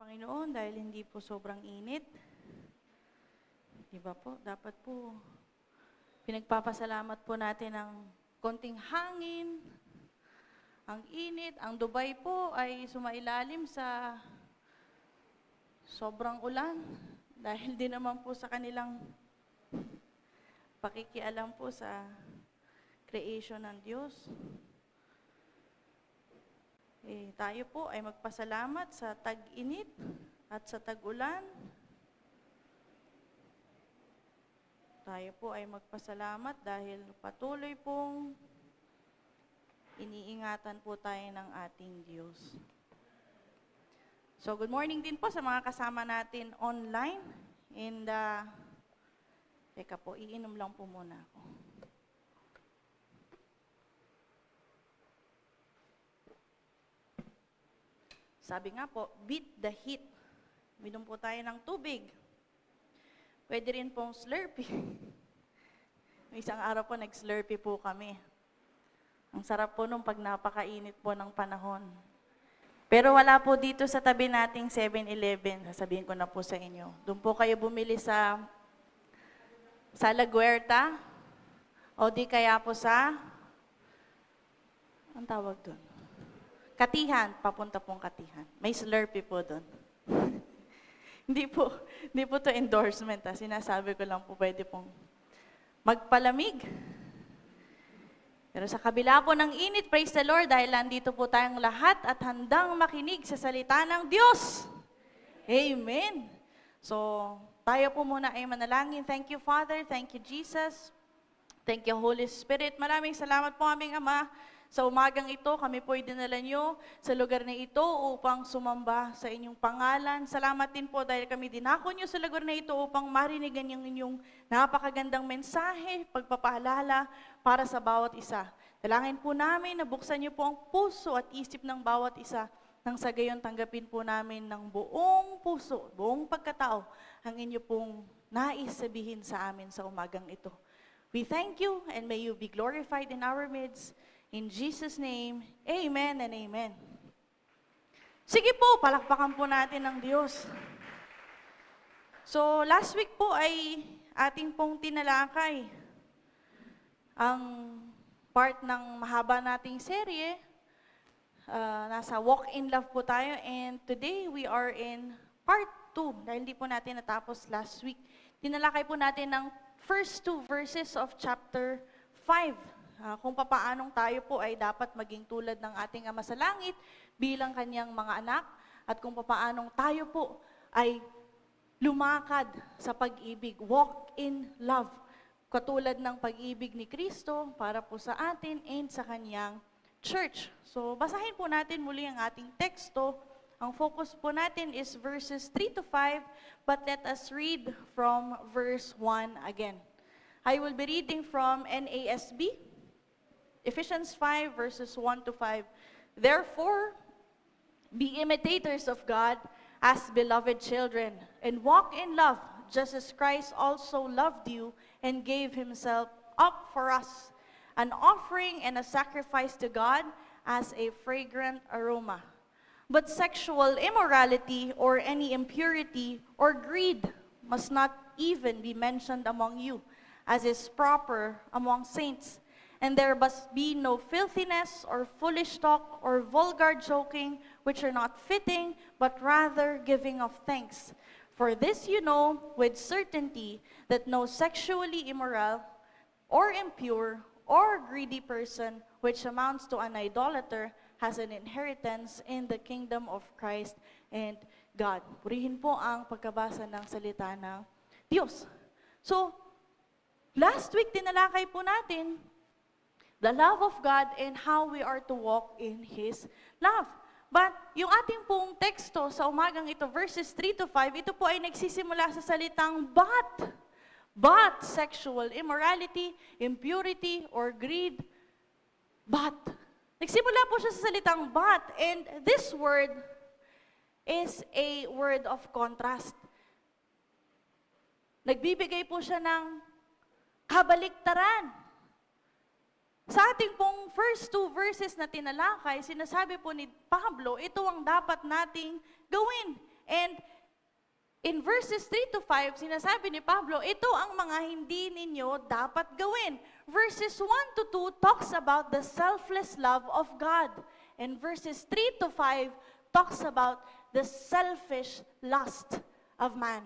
Panginoon, dahil hindi po sobrang init. Di ba po? Dapat po pinagpapasalamat po natin ang konting hangin, ang init. Ang Dubai po ay sumailalim sa sobrang ulan dahil din naman po sa kanilang pakikialam po sa creation ng Diyos. Tayo po ay magpasalamat sa tag-init at sa tag-ulan. Tayo po ay magpasalamat dahil patuloy pong iniingatan po tayo ng ating Diyos. So, good morning din po sa mga kasama natin online. And, teka po, iinom lang po muna ako. Sabi nga po, beat the heat. Minom po tayo ng tubig. Pwede rin pong Slurpee. Isang araw po, nag-Slurpee po kami. Ang sarap po nung pag napakainit po ng panahon. Pero wala po dito sa tabi nating 7-Eleven. Sasabihin ko na po sa inyo. Doon po kayo bumili sa La Guerta. O di kaya po sa, ang tawag doon? Katihan, papunta pong Katihan. May Slurpee po doon. Hindi po to endorsement. Sinasabi ko lang po pwede pong magpalamig. Pero sa kabila po ng init, praise the Lord, dahil nandito po tayong lahat at handang makinig sa salita ng Diyos. Amen. So, tayo po muna ay manalangin. Thank you, Father. Thank you, Jesus. Thank you, Holy Spirit. Maraming salamat po, aming Ama. Sa umagang ito, kami po ay dinala nyo sa lugar na ito upang sumamba sa inyong pangalan. Salamat din po dahil kami dinako nyo sa lugar na ito upang marinigan yung inyong napakagandang mensahe, pagpapaalala para sa bawat isa. Dalangin po namin na buksan nyo po ang puso at isip ng bawat isa nang sa gayon tanggapin po namin ng buong puso, buong pagkatao ang inyo pong nais sabihin sa amin sa umagang ito. We thank you and may you be glorified in our midst. In Jesus' name, amen and amen. Sige po, palakpakan po natin ng Diyos. So, last week po ay ating pong tinalakay ang part ng mahaba nating serye. Nasa Walk in Love po tayo and today we are in part 2 dahil hindi po natin natapos last week. Tinalakay po natin ang first 2 verses of chapter 5. Kung papaanong tayo po ay dapat maging tulad ng ating Ama sa Langit bilang kanyang mga anak at kung papaanong tayo po ay lumakad sa pag-ibig, walk in love, katulad ng pag-ibig ni Kristo para po sa atin and sa kanyang church. So, basahin po natin muli ang ating teksto. Ang focus po natin is verses 3 to 5, but let us read from verse 1 again. I will be reading from NASB. Ephesians 5, verses 1 to 5. Therefore, be imitators of God as beloved children, and walk in love, just as Christ also loved you and gave himself up for us, an offering and a sacrifice to God as a fragrant aroma. But sexual immorality or any impurity or greed must not even be mentioned among you, as is proper among saints. And there must be no filthiness or foolish talk or vulgar joking, which are not fitting, but rather giving of thanks. For this you know with certainty that no sexually immoral or impure or greedy person, which amounts to an idolater, has an inheritance in the kingdom of Christ and God. Purihin po ang pagkabasa ng salita ng Diyos. So, last week tinalakay po natin the love of God and how we are to walk in His love. But yung ating pong teksto sa umagang ito, verses 3 to 5, ito po ay nagsisimula sa salitang but. But sexual immorality, impurity, or greed, but. Nagsimula po siya sa salitang but, and this word is a word of contrast. Nagbibigay po siya ng kabaliktaran. Sa ating pong first 2 verses na tinalakay, sinasabi po ni Pablo, ito ang dapat nating gawin. And in verses 3 to 5, sinasabi ni Pablo, ito ang mga hindi ninyo dapat gawin. Verses 1 to 2 talks about the selfless love of God. And verses 3 to 5 talks about the selfish lust of man.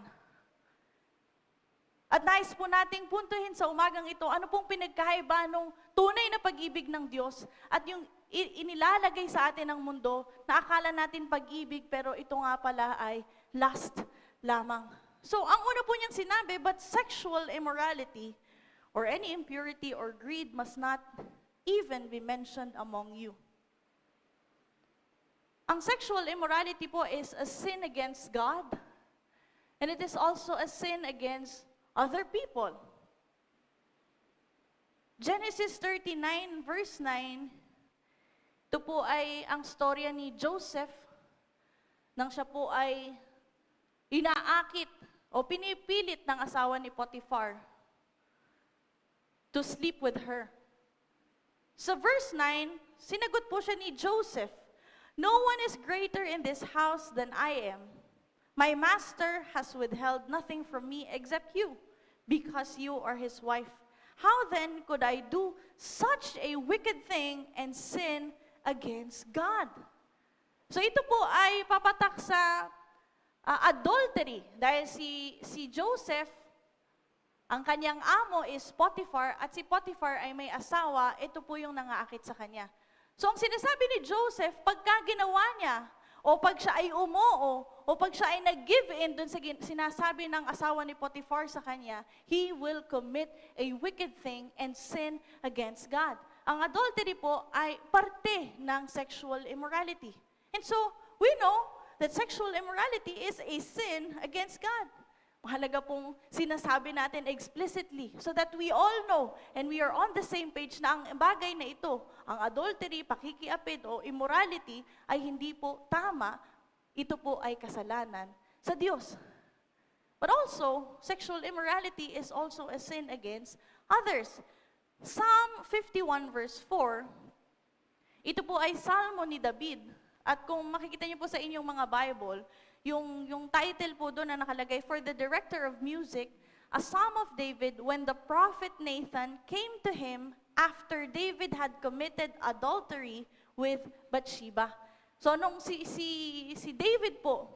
At nais po nating puntuhin sa umagang ito, ano pong pinagkaiba ng tunay na pag-ibig ng Diyos at yung inilalagay sa atin ng mundo na akala natin pag-ibig pero ito nga pala ay lust lamang. So, ang una po niyang sinabi, but sexual immorality or any impurity or greed must not even be mentioned among you. Ang sexual immorality po is a sin against God, and it is also a sin against other people. Genesis 39 verse 9, ito po ay ang storya ni Joseph nang siya po ay inaakit o pinipilit ng asawa ni Potiphar to sleep with her. Sa verse 9, sinagot po siya ni Joseph, "No one is greater in this house than I am. My master has withheld nothing from me except you, because you are his wife. How then could I do such a wicked thing and sin against God?" So ito po ay papatak sa adultery. Dahil si Joseph, ang kanyang amo is Potiphar, at si Potiphar ay may asawa, ito po yung nangaakit sa kanya. So ang sinasabi ni Joseph, pagka ginawa niya, o pag siya ay umoo, o pag siya ay nag-give in dun sa sinasabi ng asawa ni Potiphar sa kanya, he will commit a wicked thing and sin against God. Ang adultery po ay parte ng sexual immorality. And so, we know that sexual immorality is a sin against God. Mahalaga pong sinasabi natin explicitly so that we all know and we are on the same page na ang bagay na ito, ang adultery, pakikiapid o immorality ay hindi po tama, ito po ay kasalanan sa Diyos. But also, sexual immorality is also a sin against others. Psalm 51 verse 4, ito po ay salmo ni David. At kung makikita niyo po sa inyong mga Bible, yung title po doon na nakalagay, for the director of music, a psalm of David when the prophet Nathan came to him after David had committed adultery with Bathsheba. So nung si David po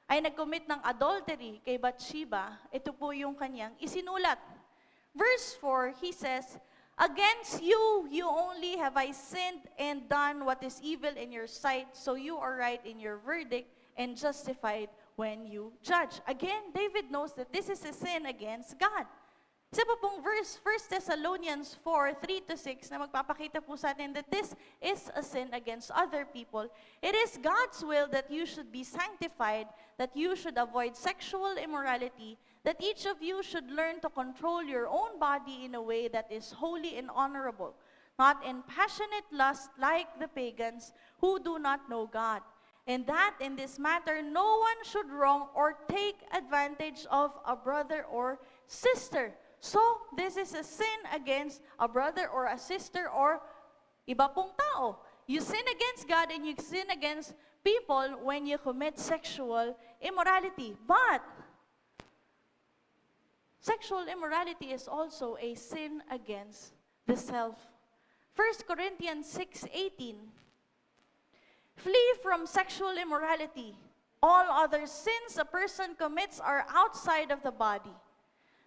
ay nag-commit ng adultery kay Bathsheba, ito po yung kanyang isinulat. Verse 4, he says, "Against you, you only have I sinned and done what is evil in your sight, so you are right in your verdict and justified when you judge." Again, David knows that this is a sin against God. Isa pa pong verse, 1 Thessalonians 4, 3-6, na magpapakita po sa atin that this is a sin against other people. It is God's will that you should be sanctified, that you should avoid sexual immorality, that each of you should learn to control your own body in a way that is holy and honorable, not in passionate lust like the pagans who do not know God. And that in this matter, no one should wrong or take advantage of a brother or sister. So, this is a sin against a brother or a sister or iba pong tao. You sin against God and you sin against people when you commit sexual immorality. But, sexual immorality is also a sin against the self. 1 Corinthians 6:18, "Flee from sexual immorality. All other sins a person commits are outside of the body.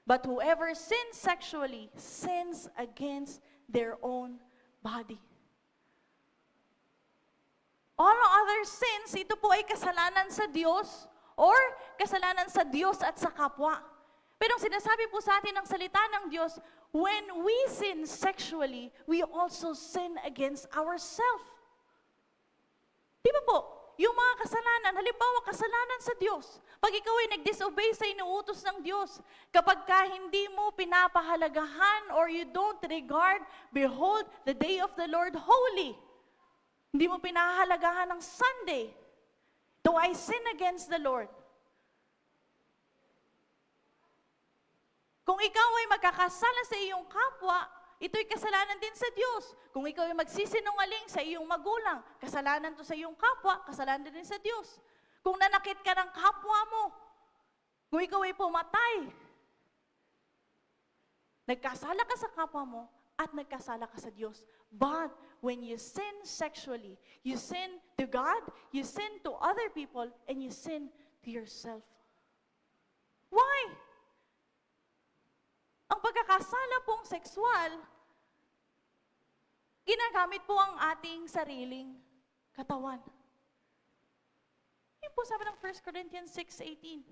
But whoever sins sexually sins against their own body." All other sins, ito po ay kasalanan sa Diyos or kasalanan sa Diyos at sa kapwa. Pero ang sinasabi po sa atin ng salita ng Diyos, when we sin sexually, we also sin against ourselves. Di ba po? Yung mga kasalanan, halimbawa kasalanan sa Diyos. Pag ikaw ay nag-disobey sa inuutos ng Diyos, kapag ka hindi mo pinapahalagahan or you don't regard, behold, the day of the Lord holy. Hindi mo pinahahalagahan ng Sunday. Do I sin against the Lord? Kung ikaw ay magkakasala sa iyong kapwa, ito'y kasalanan din sa Diyos. Kung ikaw ay magsisinungaling sa iyong magulang, kasalanan to sa iyong kapwa, kasalanan din sa Diyos. Kung nanakit ka ng kapwa mo, kung ikaw ay pumatay, nagkasala ka sa kapwa mo at nagkasala ka sa Diyos. But when you sin sexually, you sin to God, you sin to other people, and you sin to yourself. Why? Ang pagkakasala pong sexual, ginagamit po ang ating sariling katawan. Yun po sabi ng 1 Corinthians 6:18.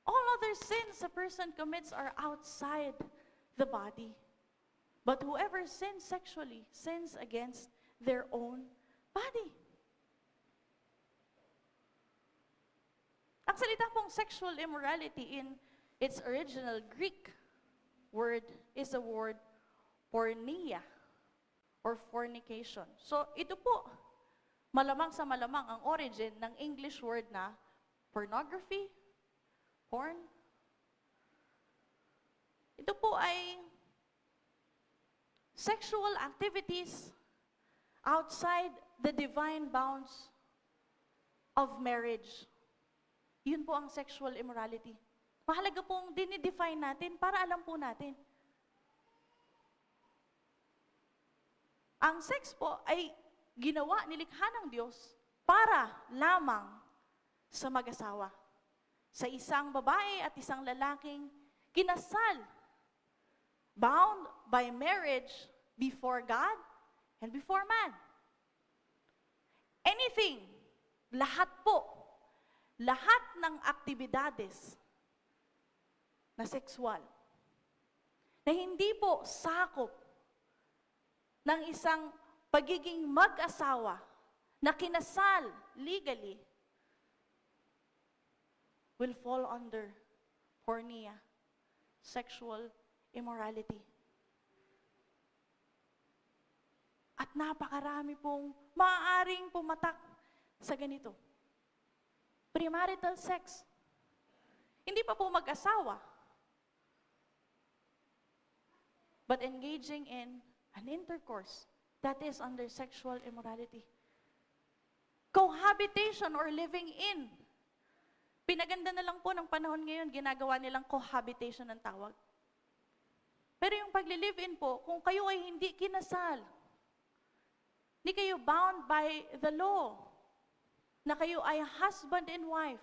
All other sins a person commits are outside the body. But whoever sins sexually sins against their own body. Ang salita pong sexual immorality in its original Greek word is the word porneia or fornication. So ito po, malamang sa malamang ang origin ng English word na pornography, porn. Ito po ay sexual activities outside the divine bounds of marriage. Yun po ang sexual immorality. Mahalaga pong dinidefine natin para alam po natin. Ang sex po ay ginawa, nilikha ng Diyos para lamang sa mag-asawa. Sa isang babae at isang lalaking kinasal, bound by marriage before God and before man. Anything, lahat po, lahat ng aktibidades na sexual, na hindi po sakop ng isang pagiging mag-asawa na kinasal legally, will fall under porneia, sexual immorality. At napakarami pong maaaring pumatak sa ganito. Premarital sex. Hindi pa po mag-asawa, but engaging in an intercourse that is under sexual immorality. Cohabitation or living in. Pinaganda na lang po ng panahon ngayon, ginagawa nilang cohabitation ang tawag. Pero yung pagli-live-in po, kung kayo ay hindi kinasal, hindi kayo bound by the law, na kayo ay husband and wife,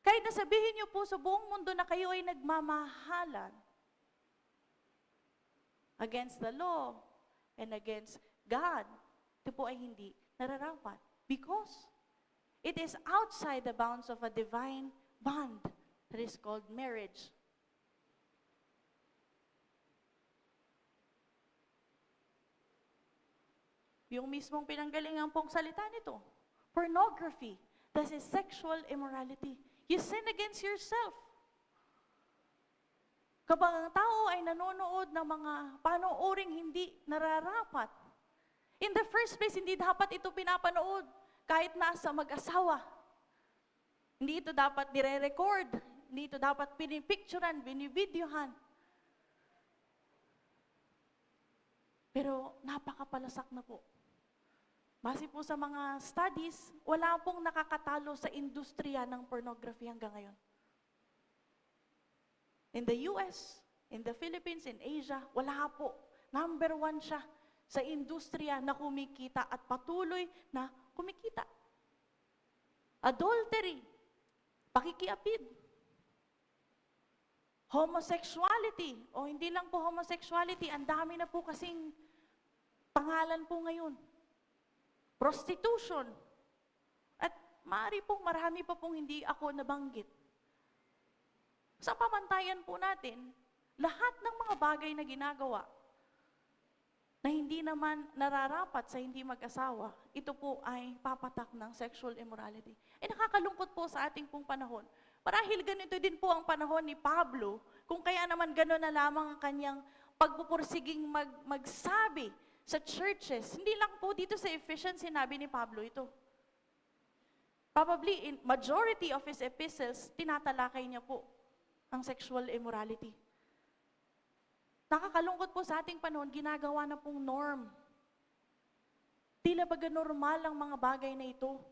kahit nasabihin niyo po sa buong mundo na kayo ay nagmamahalan against the law and against God, ito po ay hindi nararapat. Because it is outside the bounds of a divine bond that is called marriage. Yung mismong pinanggalingan pong salita nito, pornography, that is sexual immorality. You sin against yourself. Kapag ang tao ay nanonood ng mga panooring hindi nararapat, in the first place, hindi dapat ito pinapanood kahit nasa mag-asawa. Hindi ito dapat nire-record, hindi ito dapat pinipicturan, binibidyohan. Pero napakapalasak na po. Base po sa mga studies, wala pong nakakatalo sa industriya ng pornography hanggang ngayon. In the US, in the Philippines, in Asia, wala po. Number 1 siya sa industriya na kumikita at patuloy na kumikita. Adultery, pakikiapid, homosexuality, o hindi lang po homosexuality, ang dami na po kasing pangalan po ngayon. Prostitution. At maaari pong marami pa pong hindi ako nabanggit. Sa pamantayan po natin, lahat ng mga bagay na ginagawa na hindi naman nararapat sa hindi mag-asawa, ito po ay papatak ng sexual immorality. Nakakalungkot po sa ating pong panahon. Marahil ganito din po ang panahon ni Pablo, kung kaya naman gano'n na lamang ang kanyang pagpupursiging magsabi sa churches. Hindi lang po dito sa Ephesians sinabi ni Pablo ito. Probably in majority of his epistles, tinatalakay niya po ang sexual immorality. Nakakalungkot po sa ating panahon, ginagawa na pong norm. Tila baga normal ang mga bagay na ito.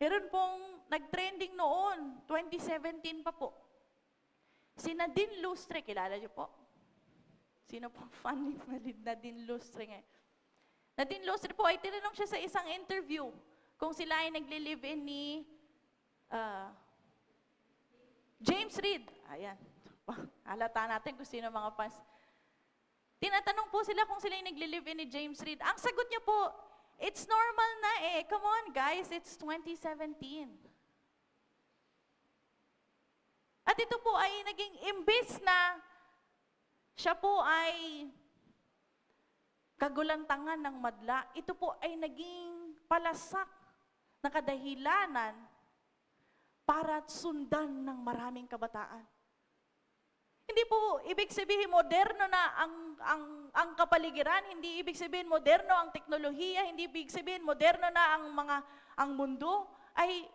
Meron pong nag-trending noon, 2017 pa po. Si Nadine Lustre, kilala niyo po? Sino po fan ni Nadine Lustre ngayon? Nadine Lustre po ay tinanong siya sa isang interview kung sila ay nagli-live-in ni James Reid. Ayan. Halata natin kung sino mga fans. Tinatanong po sila kung sila ay nagli-live-in ni James Reid. Ang sagot niya po, it's normal na eh. Come on guys, it's 2017. At ito po ay naging imbis na siya po ay kagulantangan ng madla, ito po ay naging palasak na kadahilanan para sundan ng maraming kabataan. Hindi po ibig sabihin moderno na ang kapaligiran, hindi ibig sabihin moderno ang teknolohiya, hindi ibig sabihin moderno na ang mundo, ay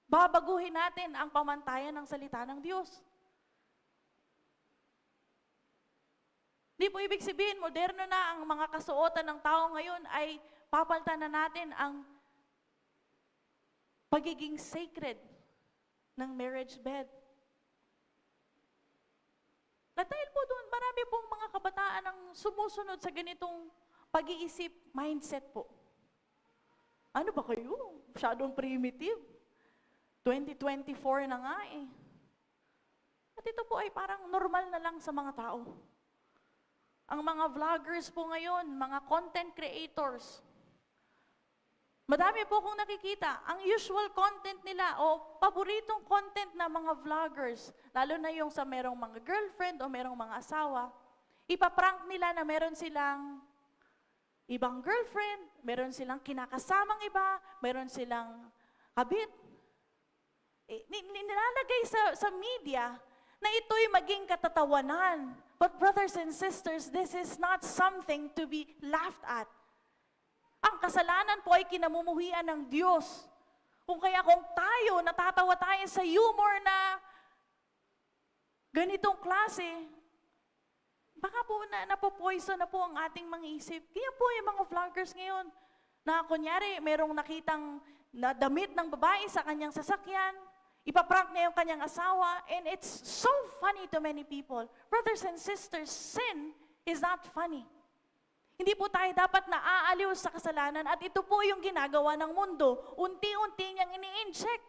babaguhin natin ang pamantayan ng salita ng Diyos. Hindi po ibig sabihin moderno na ang mga kasuotan ng tao ngayon ay papalitan na natin ang pagiging sacred ng marriage bed. At dahil po doon, marami pong mga kabataan ang sumusunod sa ganitong pag-iisip, mindset po. Ano ba kayo? Masyadong primitive. 2024 na nga eh. At ito po ay parang normal na lang sa mga tao. Ang mga vloggers po ngayon, mga content creators, madami po kong nakikita, ang usual content nila o paboritong content na mga vloggers, lalo na yung sa merong mga girlfriend o merong mga asawa, ipaprank nila na meron silang ibang girlfriend, meron silang kinakasamang iba, meron silang kabit. Nilalagay sa media na ito'y maging katatawanan. But brothers and sisters, this is not something to be laughed at. Ang kasalanan po ay kinamumuhian ng Diyos. Kung kaya kung tayo, natatawa tayo sa humor na ganitong klase, baka po napopoison na po ang ating mga isip. Kaya po yung mga vloggers ngayon, na kunyari, merong nakitang na damit ng babae sa kanyang sasakyan, ipaprank niya yung kanyang asawa, and it's so funny to many people. Brothers and sisters, sin is not funny. Hindi po tayo dapat naaaliw sa kasalanan at ito po yung ginagawa ng mundo. Unti-unti niyang ini-inject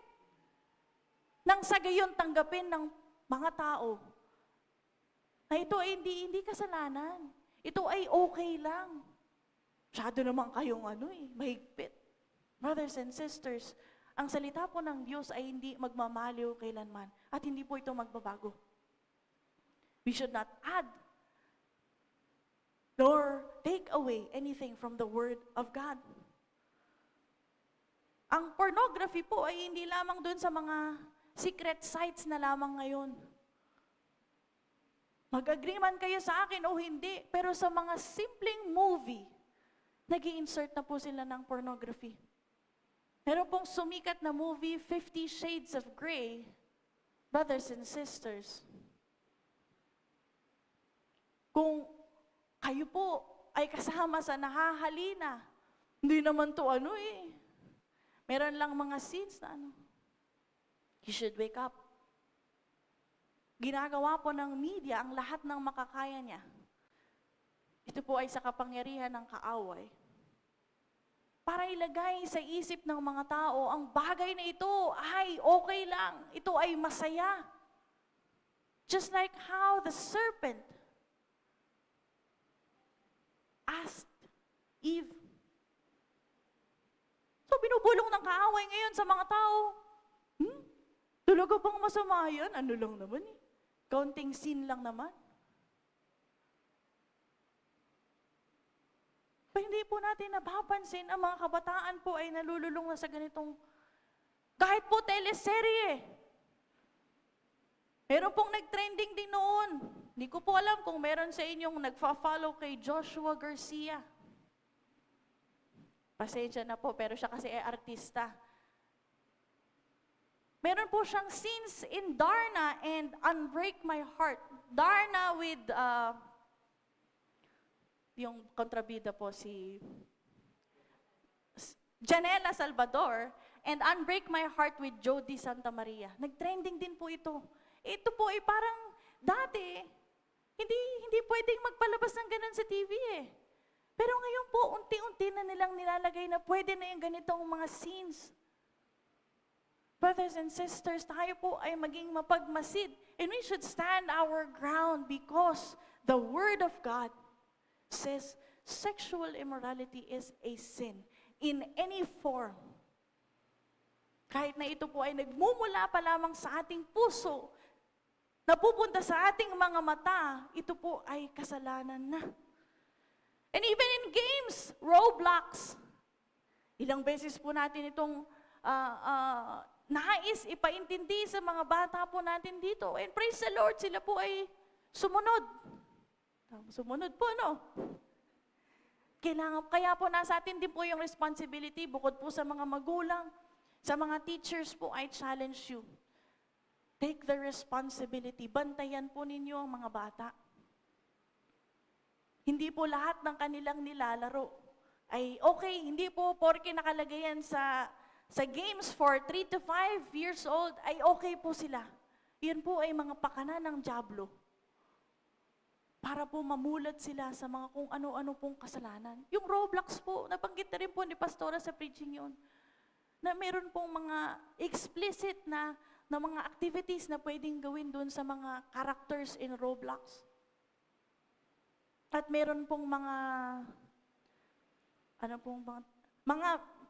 nang sa gayon tanggapin ng mga tao na ito ay hindi kasalanan. Ito ay okay lang. Masyado naman kayong mahigpit. Brothers and sisters, ang salita po ng Diyos ay hindi magmamaliw kailanman at hindi po ito magbabago. We should not add nor take away anything from the Word of God. Ang pornography po ay hindi lamang doon sa mga secret sites na lamang ngayon. Mag-agree man kayo sa akin o hindi, pero sa mga simpleng movie, nag-i-insert na po sila ng pornography. Meron pong sumikat na movie, 50 Shades of Grey, brothers and sisters. Kung kayo po ay kasama sa nahahalina, hindi naman to meron lang mga scenes na you should wake up. Ginagawa po ng media ang lahat ng makakaya niya. Ito po ay sa kapangyarihan ng kaaway. Para ilagay sa isip ng mga tao, ang bagay na ito ay okay lang. Ito ay masaya. Just like how the serpent asked Eve. So binubulong ng kaaway ngayon sa mga tao. Talaga bang masama yan? Ano lang naman Counting sin lang naman. Pero hindi po natin napapansin, ang mga kabataan po ay nalululong na sa ganitong, kahit po teleserye. Meron pong nag-trending din noon. Hindi ko po alam kung meron sa inyong nagfa-follow kay Joshua Garcia. Pasensya na po, pero siya kasi ay artista. Meron po siyang scenes in Darna and Unbreak My Heart. Darna with yung kontrabida po si Janela Salvador and Unbreak My Heart with Jody Santa Maria. Nag-trending din po ito. Ito po ay parang dati, hindi pwedeng magpalabas ng ganun sa TV eh. Pero ngayon po, unti-unti na nilang nilalagay na pwede na yung ganitong mga scenes. Brothers and sisters, tayo po ay maging mapagmasid. And we should stand our ground because the Word of God says sexual immorality is a sin in any form. Kahit na ito po ay nagmumula pa lamang sa ating puso, napupunta sa ating mga mata, ito po ay kasalanan na. And even in games, Roblox, ilang beses po natin itong nais ipaintindi sa mga bata po natin dito. And praise the Lord, sila po ay sumunod. Sumunod po, no? Kaya po nasa atin din po yung responsibility, bukod po sa mga magulang, sa mga teachers po, I challenge you. Take the responsibility. Bantayan po ninyo ang mga bata. Hindi po lahat ng kanilang nilalaro ay okay. Hindi po porke nakalagay yan sa games for 3 to 5 years old, ay okay po sila. Yan po ay mga pakana ng dyablo. Para po mamulat sila sa mga kung ano-ano pong kasalanan. Yung Roblox po, nabanggit na rin po ni Pastora sa preaching yun, na meron pong mga explicit na mga activities na pwedeng gawin doon sa mga characters in Roblox. At meron pong mga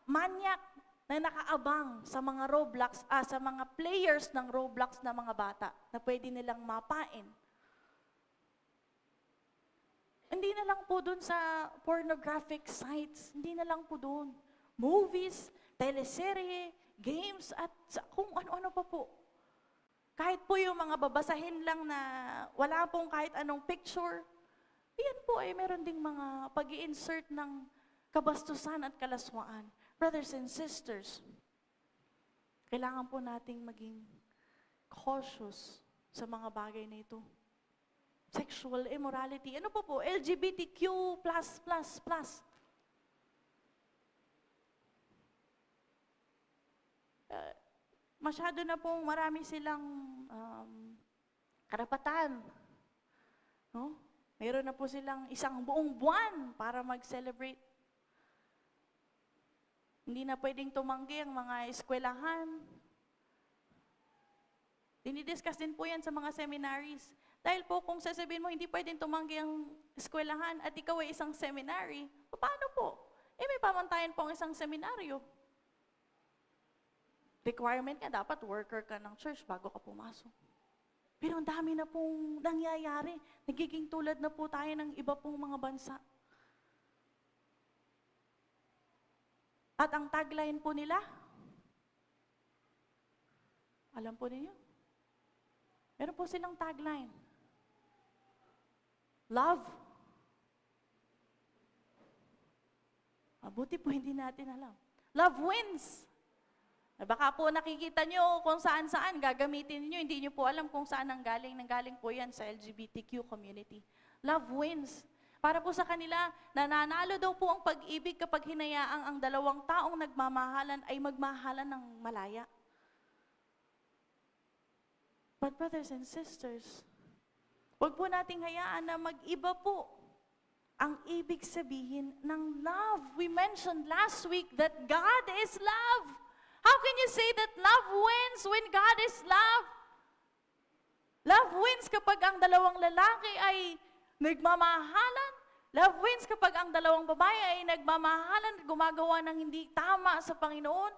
manyak na nakaabang sa mga Roblox, sa mga players ng Roblox na mga bata na pwede nilang mapain. Hindi na lang po doon sa pornographic sites, hindi na lang po doon. Movies, teleserye, games, at kung ano-ano pa po. Kahit po yung mga babasahin lang na wala pong kahit anong picture, yan po ay meron ding mga pag-i-insert ng kabastusan at kalaswaan. Brothers and sisters, kailangan po nating maging cautious sa mga bagay na ito. Sexual immorality. Ano po po? LGBTQ+++. Masyado na pong marami silang karapatan. No? Meron na po silang isang buong buwan para mag-celebrate. Hindi na pwedeng tumanggi ang mga eskwelahan. Dinidiscuss din po yan sa mga seminaries. Dahil po kung sasabihin mo, hindi pwedeng tumanggi ang eskwelahan at ikaw ay isang seminary, paano po? May pamantayan po ang isang seminaryo. Requirement ka, dapat worker ka ng church bago ka pumasok. Pero ang dami na pong nangyayari. Nagiging tulad na po tayo ng iba pong mga bansa. At ang tagline po nila, alam po ninyo? Meron po silang tagline. Love. Mabuti po hindi natin alam. Love wins. Baka po nakikita nyo kung saan-saan gagamitin niyo, hindi niyo po alam kung saan nanggaling po yan sa LGBTQ community. Love wins. Para po sa kanila, nananalo daw po ang pag-ibig kapag hinayaang ang dalawang taong nagmamahalan ay magmahalan ng malaya. But brothers and sisters, huwag po nating hayaan na mag-iba po ang ibig sabihin ng love. We mentioned last week that God is love. How can you say that love wins when God is love? Love wins kapag ang dalawang lalaki ay nagmamahalan. Love wins kapag ang dalawang babae ay nagmamahalan at gumagawa ng hindi tama sa Panginoon.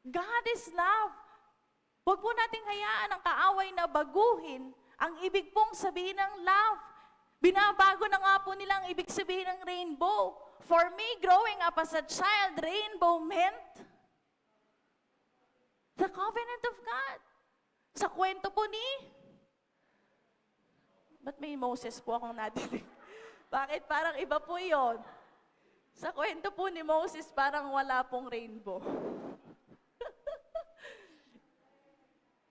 God is love. Huwag po nating hayaan ang kaaway na baguhin ang ibig pong sabihin ng love. Binabago na nga po nila ang ibig sabihin ng rainbow. For me, growing up as a child, rainbow meant the covenant of God. Sa kwento po ba't may Moses po akong nadinig? Bakit parang iba po yon? Sa kwento po ni Moses, parang wala pong rainbow.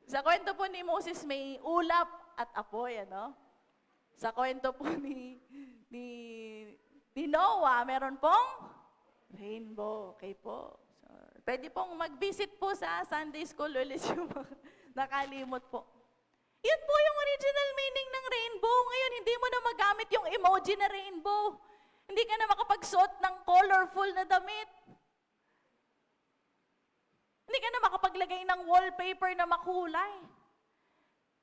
Sa kwento po ni Moses, may ulap at apoy, ano? Sa kwento po ni Noah, meron pong Rainbow, okay po. So, pwede pong mag-visit po sa Sunday School ulit yung mga nakalimot po. Yun po yung original meaning ng rainbow. Ngayon, hindi mo na magamit yung emoji na rainbow. Hindi ka na makapagsuot ng colorful na damit. Hindi ka na makapaglagay ng wallpaper na makulay.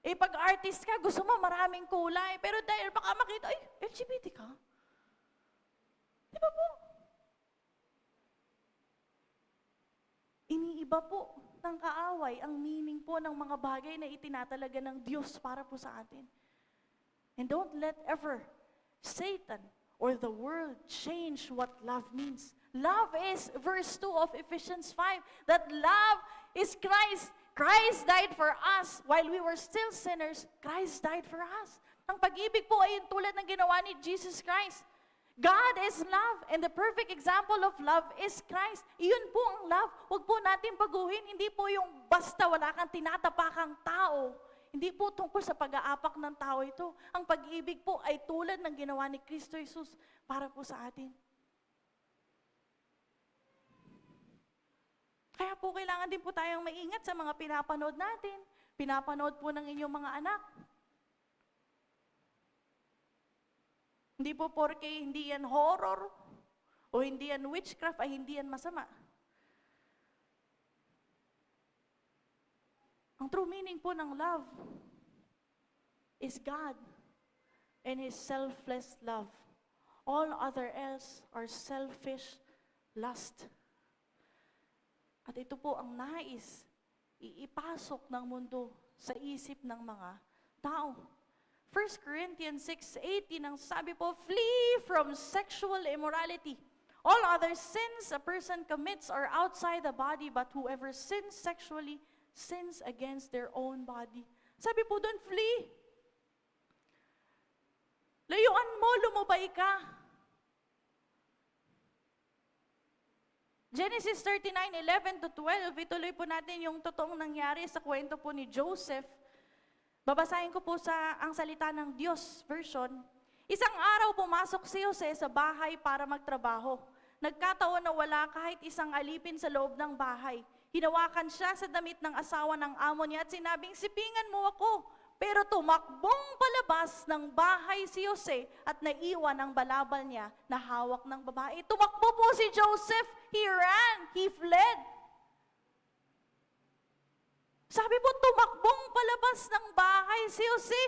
Eh, pag artist ka, gusto mo maraming kulay. Pero dahil baka makita, ay, LGBT ka? Di ba po? Iniiba po ng kaaway ang meaning po ng mga bagay na itinatalaga ng Diyos para po sa atin. And don't let ever Satan or the world change what love means. Love is, verse 2 of Ephesians 5, that love is Christ. Christ died for us. While we were still sinners, Christ died for us. Ang pag-ibig po ay tulad ng ginawa ni Jesus Christ. God is love, and the perfect example of love is Christ. Iyon po ang love. Huwag po natin baguhin. Hindi po yung basta wala kang tinatapakang tao. Hindi po tungkol sa pag-aapak ng tao ito. Ang pag-ibig po ay tulad ng ginawa ni Kristo Jesus para po sa atin. Kaya po kailangan din po tayong maingat sa mga pinapanood natin. Pinapanood po ng inyong mga anak. Hindi po porke hindi yan horror o hindi yan witchcraft ay hindi yan masama. Ang true meaning po ng love is God and His selfless love. All other else are selfish lust. At ito po ang nais iipasok ng mundo sa isip ng mga tao. 1 Corinthians 6:18 ang sabi po, flee from sexual immorality. All other sins a person commits are outside the body, but whoever sins sexually sins against their own body. Sabi po doon, flee. Layuan mo, lumubay ka. Genesis 39:11-12, ituloy po natin yung totoong nangyari sa kwento po ni Joseph. Babasahin ko po ang salita ng Diyos version. Isang araw pumasok si Jose sa bahay para magtrabaho. Nagkataon na wala kahit isang alipin sa loob ng bahay. Hinawakan siya sa damit ng asawa ng amo niya at sinabing, sipingan mo ako. Pero tumakbong palabas ng bahay si Jose at naiwan ang balabal niya na hawak ng babae. Tumakbo po si Joseph. He ran. He fled. Sabi po, tumakbong palabas ng bahay si Jose.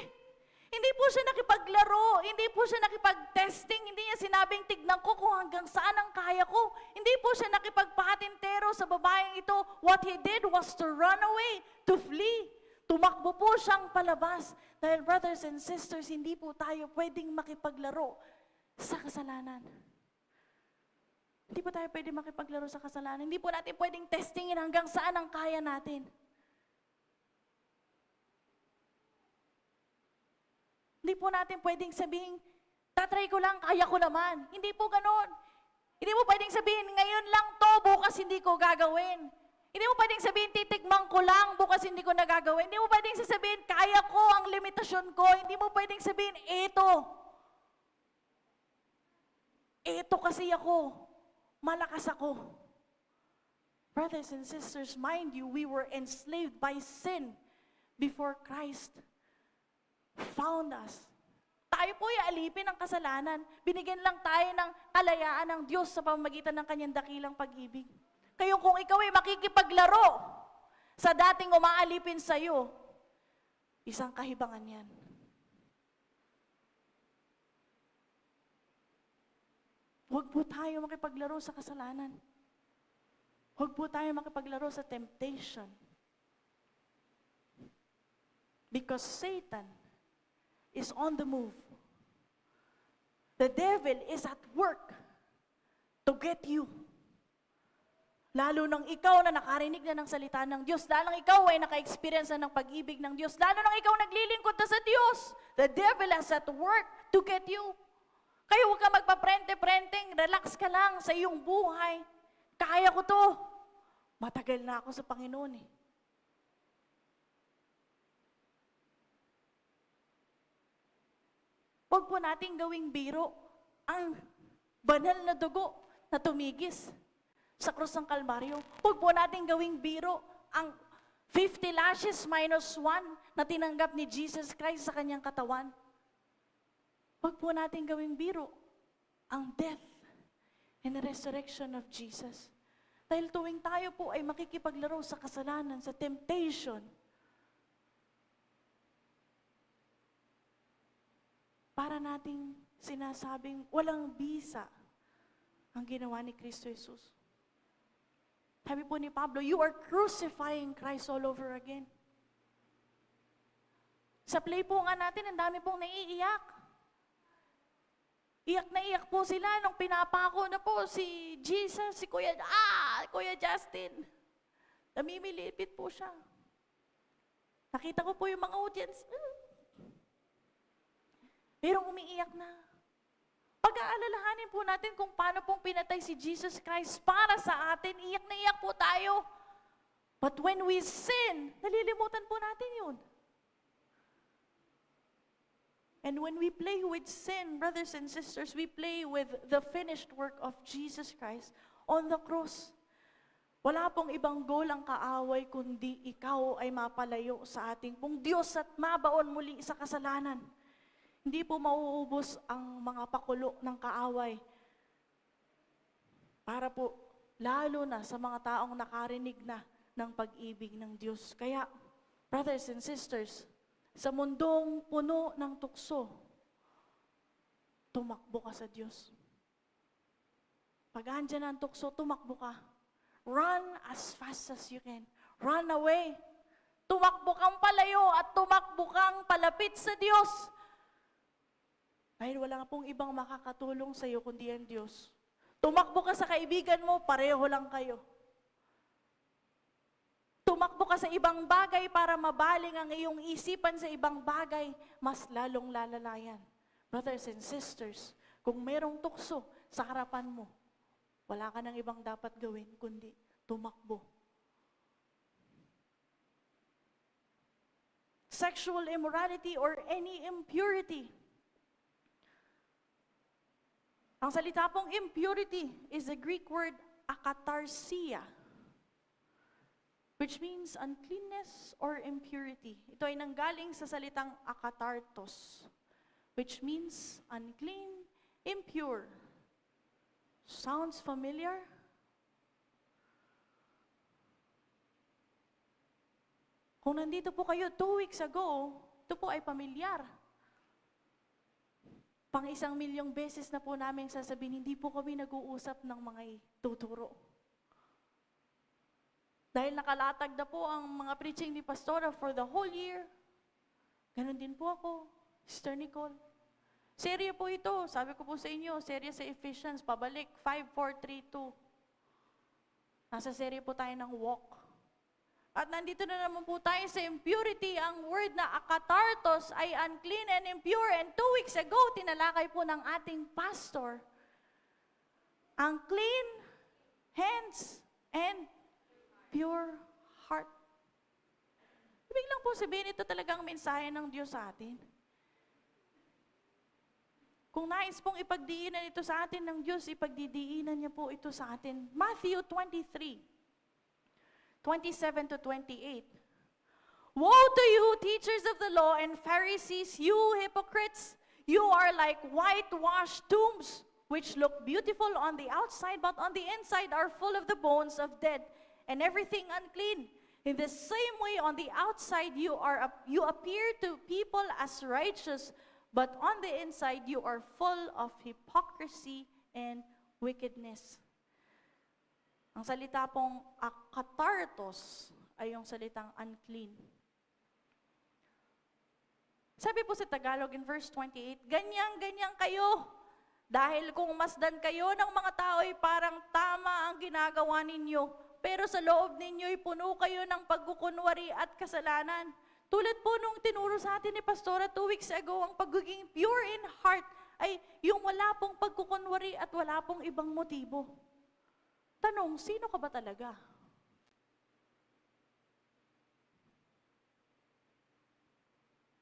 Hindi po siya nakipaglaro, hindi po siya nakipag-testing, hindi niya sinabing tignan ko kung hanggang saan ang kaya ko. Hindi po siya nakipagpatintero sa babaeng ito. What he did was to run away, to flee. Tumakbo po siyang palabas. Dahil brothers and sisters, hindi po tayo pwedeng makipaglaro sa kasalanan. Hindi po tayo pwedeng makipaglaro sa kasalanan. Hindi po natin pwedeng testingin hanggang saan ang kaya natin. Hindi po natin pwedeng sabihin, tatry ko lang, kaya ko naman. Hindi po ganon. Hindi mo pwedeng sabihin, ngayon lang to, bukas hindi ko gagawin. Hindi mo pwedeng sabihin, titikman ko lang, bukas hindi ko nagagawin. Hindi mo pwedeng sabihin, kaya ko ang limitasyon ko. Hindi mo pwedeng sabihin, Ito kasi ako. Malakas ako. Brothers and sisters, mind you, we were enslaved by sin before Christ found us. Tayo po ay alipin ng kasalanan. Binigyan lang tayo ng kalayaan ng Diyos sa pamamagitan ng kanyang dakilang pag-ibig. Kaya kung ikaw ay makikipaglaro sa dating umaalipin sa iyo, isang kahibangan yan. Huwag po tayo makipaglaro sa kasalanan. Huwag po tayo makipaglaro sa temptation. Because Satan is on the move. The devil is at work to get you. Lalo nang ikaw na nakarinig na ng salita ng Diyos, lalo nang ikaw ay naka-experience na ng pag-ibig ng Diyos, lalo nang ikaw naglilingkod na sa Diyos, the devil is at work to get you. Kaya huwag ka magpaprente-prenteng, relax ka lang sa iyong buhay. Kaya ko to. Matagal na ako sa Panginoon eh. Huwag po nating gawing biro ang banal na dugo na tumigis sa krus ng Kalbaryo. Huwag po natin gawing biro ang 50 lashes minus 1 na tinanggap ni Jesus Christ sa kanyang katawan. Huwag po natin gawing biro ang death and the resurrection of Jesus. Dahil tuwing tayo po ay makikipaglaro sa kasalanan, sa temptation, para nating sinasabing walang bisa ang ginawa ni Kristo Jesus. Sabi po ni Pablo, you are crucifying Christ all over again. Sa play po nga natin, ang dami pong naiiyak. Iyak na iyak po sila nung pinapako na po si Jesus, si Kuya Justin. Namimilipit po siya. Nakita ko po yung mga audience. Pero umiiyak na. Pag-aalalahanin po natin kung paano pong pinatay si Jesus Christ para sa atin, iyak na iyak po tayo. But when we sin, nalilimutan po natin yun. And when we play with sin, brothers and sisters, we play with the finished work of Jesus Christ on the cross. Wala pong ibang goal ang kaaway kundi ikaw ay mapalayo sa ating pong Diyos at mabaon muli sa kasalanan. Hindi po mauubos ang mga pakulo ng kaaway. Para po, lalo na sa mga taong nakarinig na ng pag-ibig ng Diyos. Kaya, brothers and sisters, sa mundong puno ng tukso, tumakbo ka sa Diyos. Pag andyan ang tukso, tumakbo ka. Run as fast as you can. Run away. Tumakbo kang palayo at tumakbo kang palapit sa Diyos. Dahil wala pong ibang makakatulong sa iyo kundi ang Diyos. Tumakbo ka sa kaibigan mo, pareho lang kayo. Tumakbo ka sa ibang bagay para mabaling ang iyong isipan sa ibang bagay, mas lalong lalalayan. Brothers and sisters, kung merong tukso sa harapan mo, wala ka nang ibang dapat gawin kundi tumakbo. Sexual immorality or any impurity. Ang salita pong impurity is the Greek word akatarsia, which means uncleanness or impurity. Ito ay nanggaling sa salitang akatartos, which means unclean, impure. Sounds familiar? Kung nandito po kayo 2 weeks ago, ito po ay pamilyar. Pang 1,000,000 beses na po namin sasabihin, hindi po kami nag-uusap ng mga tuturo. Dahil nakalatag na po ang mga preaching ni Pastora for the whole year. Ganon din po ako, Sister Nicole. Serye po ito, sabi ko po sa inyo, serye sa Ephesians, pabalik, 5, 4, 3, 2. Nasa serye po tayo ng walk. At nandito na naman po tayo sa impurity. Ang word na akatartos ay unclean and impure. And 2 weeks ago, tinalakay po ng ating pastor ang clean hands and pure heart. Ibig lang po sabihin, ito talagang mensahe ng Diyos sa atin. Kung nais pong ipagdiinan ito sa atin ng Diyos, ipagdidiinan niya po ito sa atin. Matthew 23:27 to 28. Woe to you, teachers of the law and Pharisees, you hypocrites! You are like whitewashed tombs, which look beautiful on the outside, but on the inside are full of the bones of dead, and everything unclean. In the same way, on the outside you appear to people as righteous, but on the inside you are full of hypocrisy and wickedness. Ang salita pong akatartos ay yung salitang unclean. Sabi po sa Tagalog in verse 28, ganyan-ganyan kayo. Dahil kung masdan kayo ng mga tao ay parang tama ang ginagawa ninyo, pero sa loob ninyo ay puno kayo ng pagkukunwari at kasalanan. Tulad po nung tinuro sa atin ni Pastora 2 weeks ago, ang pagiging pure in heart ay yung wala pong pagkukunwari at wala pong ibang motibo. Tanong, sino ka ba talaga?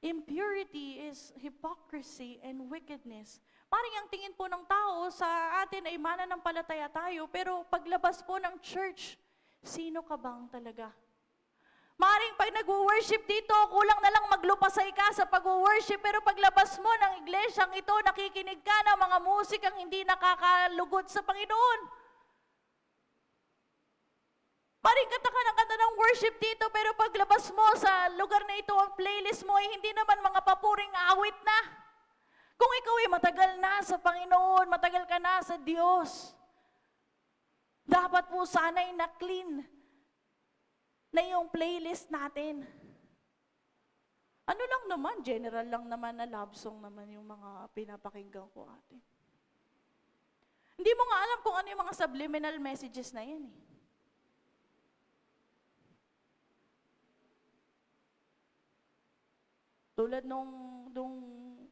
Impurity is hypocrisy and wickedness. Maring ang tingin po ng tao sa atin ay mananampalataya tayo, pero paglabas po ng church, sino ka bang talaga? Maring pag nag-worship dito, kulang na lang maglupasay ka sa pag-worship, pero paglabas mo ng iglesyang ito, nakikinig ka ng mga musikang hindi nakakalugod sa Panginoon. Maring kanta ka ng kanta ng worship dito, pero paglabas mo sa lugar na ito, ang playlist mo ay hindi naman mga papuring awit na. Kung ikaw ay matagal na sa Panginoon, matagal ka na sa Diyos, dapat po sana'y na-clean na yung playlist natin. Ano lang naman, general lang naman na love song naman yung mga pinapakinggan ko atin. Hindi mo nga alam kung ano yung mga subliminal messages na yan eh. Tulad nung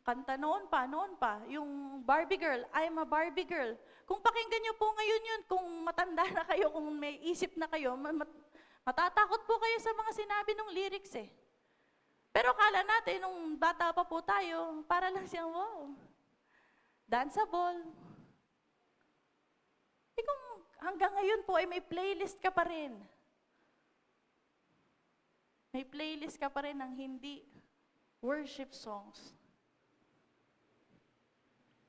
kanta noon pa, yung Barbie Girl, I'm a Barbie Girl. Kung pakinggan niyo po ngayon yun, kung matanda na kayo, kung may isip na kayo, matatakot po kayo sa mga sinabi ng lyrics eh. Pero akala natin, nung bata pa po tayo, para lang siyang, wow, danceable. Eh kung hanggang ngayon po ay may playlist ka pa rin. May playlist ka pa rin ng hindi worship songs.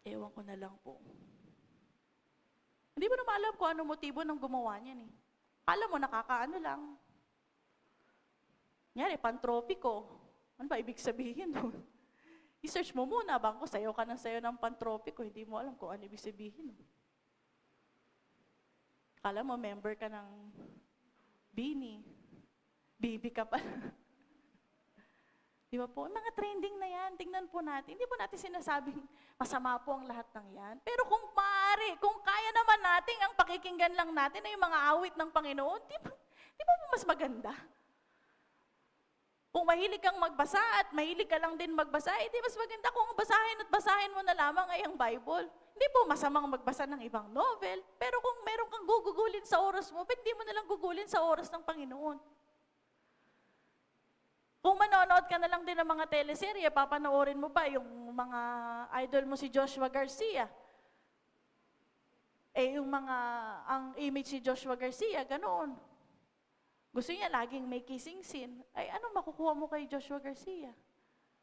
Ewan ko na lang po. Hindi mo naman alam kung ano motibo ng gumawa niyan eh. Alam mo, nakakaano lang. Nyari, pantropiko. Ano ba ibig sabihin doon? I-search mo muna, bangko sayo ka ng sayo ng pantropiko, hindi mo alam kung ano ibig sabihin. Akala mo, member ka ng Bini. Bibi ka pa. Di ba po? Mga trending na yan, tingnan po natin. Hindi po natin sinasabing masama po ang lahat ng yan. Pero kung maaari, kung kaya naman natin, ang pakikinggan lang natin ay yung mga awit ng Panginoon, di ba po mas maganda? Kung mahilig kang magbasa at mahilig ka lang din magbasa, di mas maganda kung basahin mo na lamang ay ang Bible. Hindi po masamang magbasa ng ibang novel, pero kung meron kang gugugulin sa oras mo, hindi mo na lang gugulin sa oras ng Panginoon. Kung manonood ka na lang din ng mga teleserye, papanoorin mo pa yung mga idol mo si Joshua Garcia. Eh ang image si Joshua Garcia, ganoon. Gusto niya laging may kissing scene. Ay ano makukuha mo kay Joshua Garcia?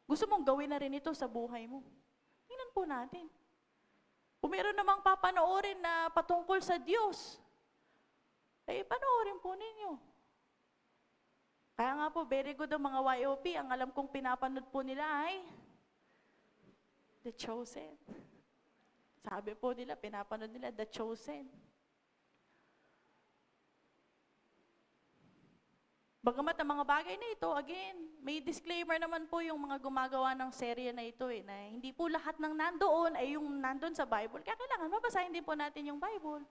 Gusto mong gawin na rin ito sa buhay mo. Tingnan po natin. Kung meron namang papanoorin na patungkol sa Diyos, eh panoorin po ninyo. Kaya nga po, very good ang mga YOP. Ang alam kong pinapanood po nila ay The Chosen. Sabi po nila, pinapanood nila The Chosen. Bagamat ang mga bagay na ito, again, may disclaimer naman po yung mga gumagawa ng serye na ito eh, na hindi po lahat ng nandoon ay yung nandun sa Bible. Kaya kailangan mabasahin din po natin yung Bible.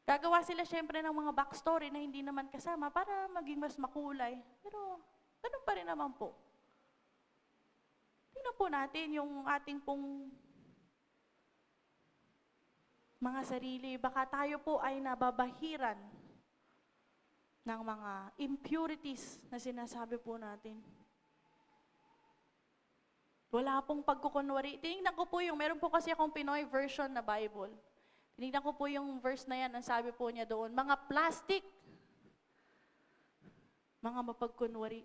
Gagawa sila syempre ng mga backstory na hindi naman kasama para maging mas makulay. Pero ganun pa rin naman po. Tingnan po natin yung ating pong mga sarili. Baka tayo po ay nababahiran ng mga impurities na sinasabi po natin. Wala pong pagkukunwari. Tingnan ko po yung, meron po kasi akong Pinoy version na Bible. Tinignan ko po yung verse na yan, ang sabi po niya doon, mga plastic, mga mapagkunwari.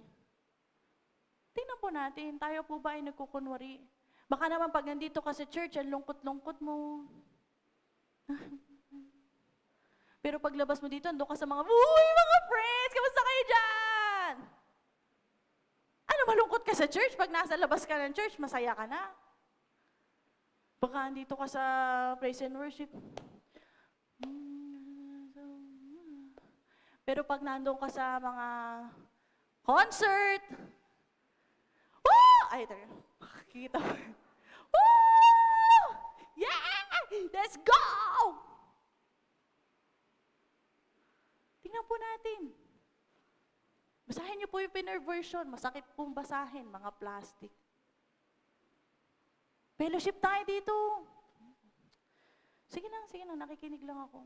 Tingnan po natin, tayo po ba ay nagkukunwari? Baka naman pag nandito ka sa church, ang lungkot-lungkot mo. Pero paglabas mo dito, ando ka sa mga, uy, mga friends, kamusta kayo dyan? Ano, malungkot ka sa church? Pag nasa labas ka ng church, masaya ka na. Baka andito ka sa praise and worship. Pero pag nandun ka sa mga concert, ay, ito, makikita mo. Yeah! Let's go! Tingnan po natin. Basahin niyo po yung Pinoy version. Masakit pong basahin, mga plastic. Fellowship tayo dito. Sige na, nakikinig lang ako.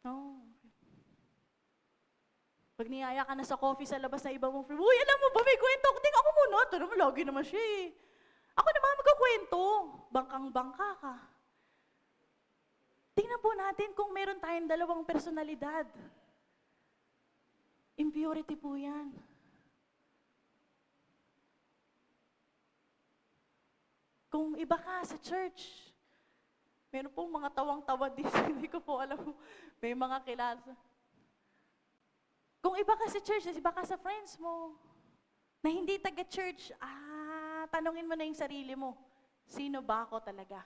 Oh. Pag niyaya ka na sa coffee sa labas na iba mong friend, uy, alam mo ba, may kwento. Tingnan ako muna. Ito naman, lagi naman siya eh. kwento, bangkang-bangka ka. Tingnan po natin kung meron tayong dalawang personalidad. Impurity po yan. Kung iba ka sa church, meron pong mga tawang-tawa dito, hindi ko po alam, may mga kilala. Kung iba ka sa church, iba ka sa friends mo, na hindi taga-church, tanungin mo na yung sarili mo, sino ba ako talaga?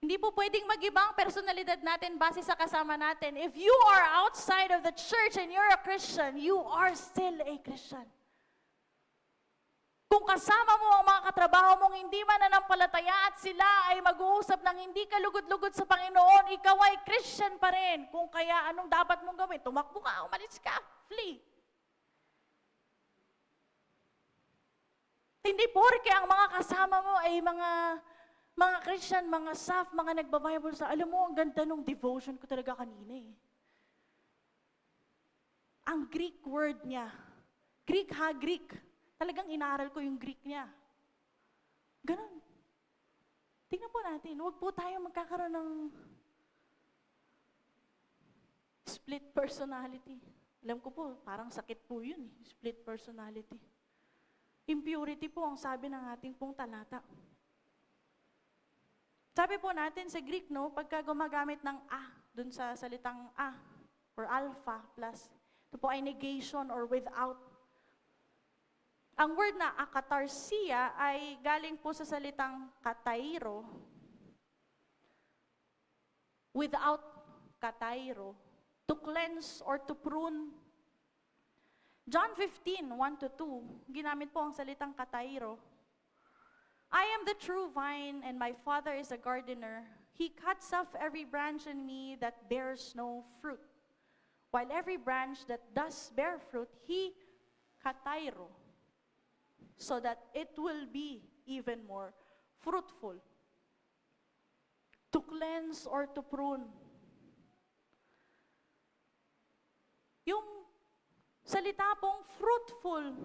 Hindi po pwedeng mag-iba ang personalidad natin base sa kasama natin. If you are outside of the church and you're a Christian, you are still a Christian. Kung kasama mo ang mga katrabaho mong hindi mananampalataya at sila ay mag-uusap ng hindi ka lugod-lugod sa Panginoon, ikaw ay Christian pa rin. Kung kaya, anong dapat mong gawin? Tumakbo ka, umalis ka, flee. Hindi porke ang mga kasama mo ay mga Christian, mga staff, mga nagbabible sa, alam mo, ang ganda nung devotion ko talaga kanina eh. Ang Greek word niya, Greek. Talagang inaaral ko yung Greek niya. Ganon. Tingnan po natin, huwag po tayo magkakaroon ng split personality. Alam ko po, parang sakit po yun eh, split personality. Impurity po ang sabi ng ating pong talata. Sabi po natin sa Greek, no, pagka gumagamit ng dun sa salitang or alpha plus, ito po ay negation or without. Ang word na akatarsia ay galing po sa salitang katairo, without katairo, to cleanse or to prune. John 15:1-2, ginamit po ang salitang katairo. I am the true vine and my Father is a gardener. He cuts off every branch in me that bears no fruit, while every branch that does bear fruit, He katairo, so that it will be even more fruitful. To cleanse or to prune. Yung salita pong fruitful,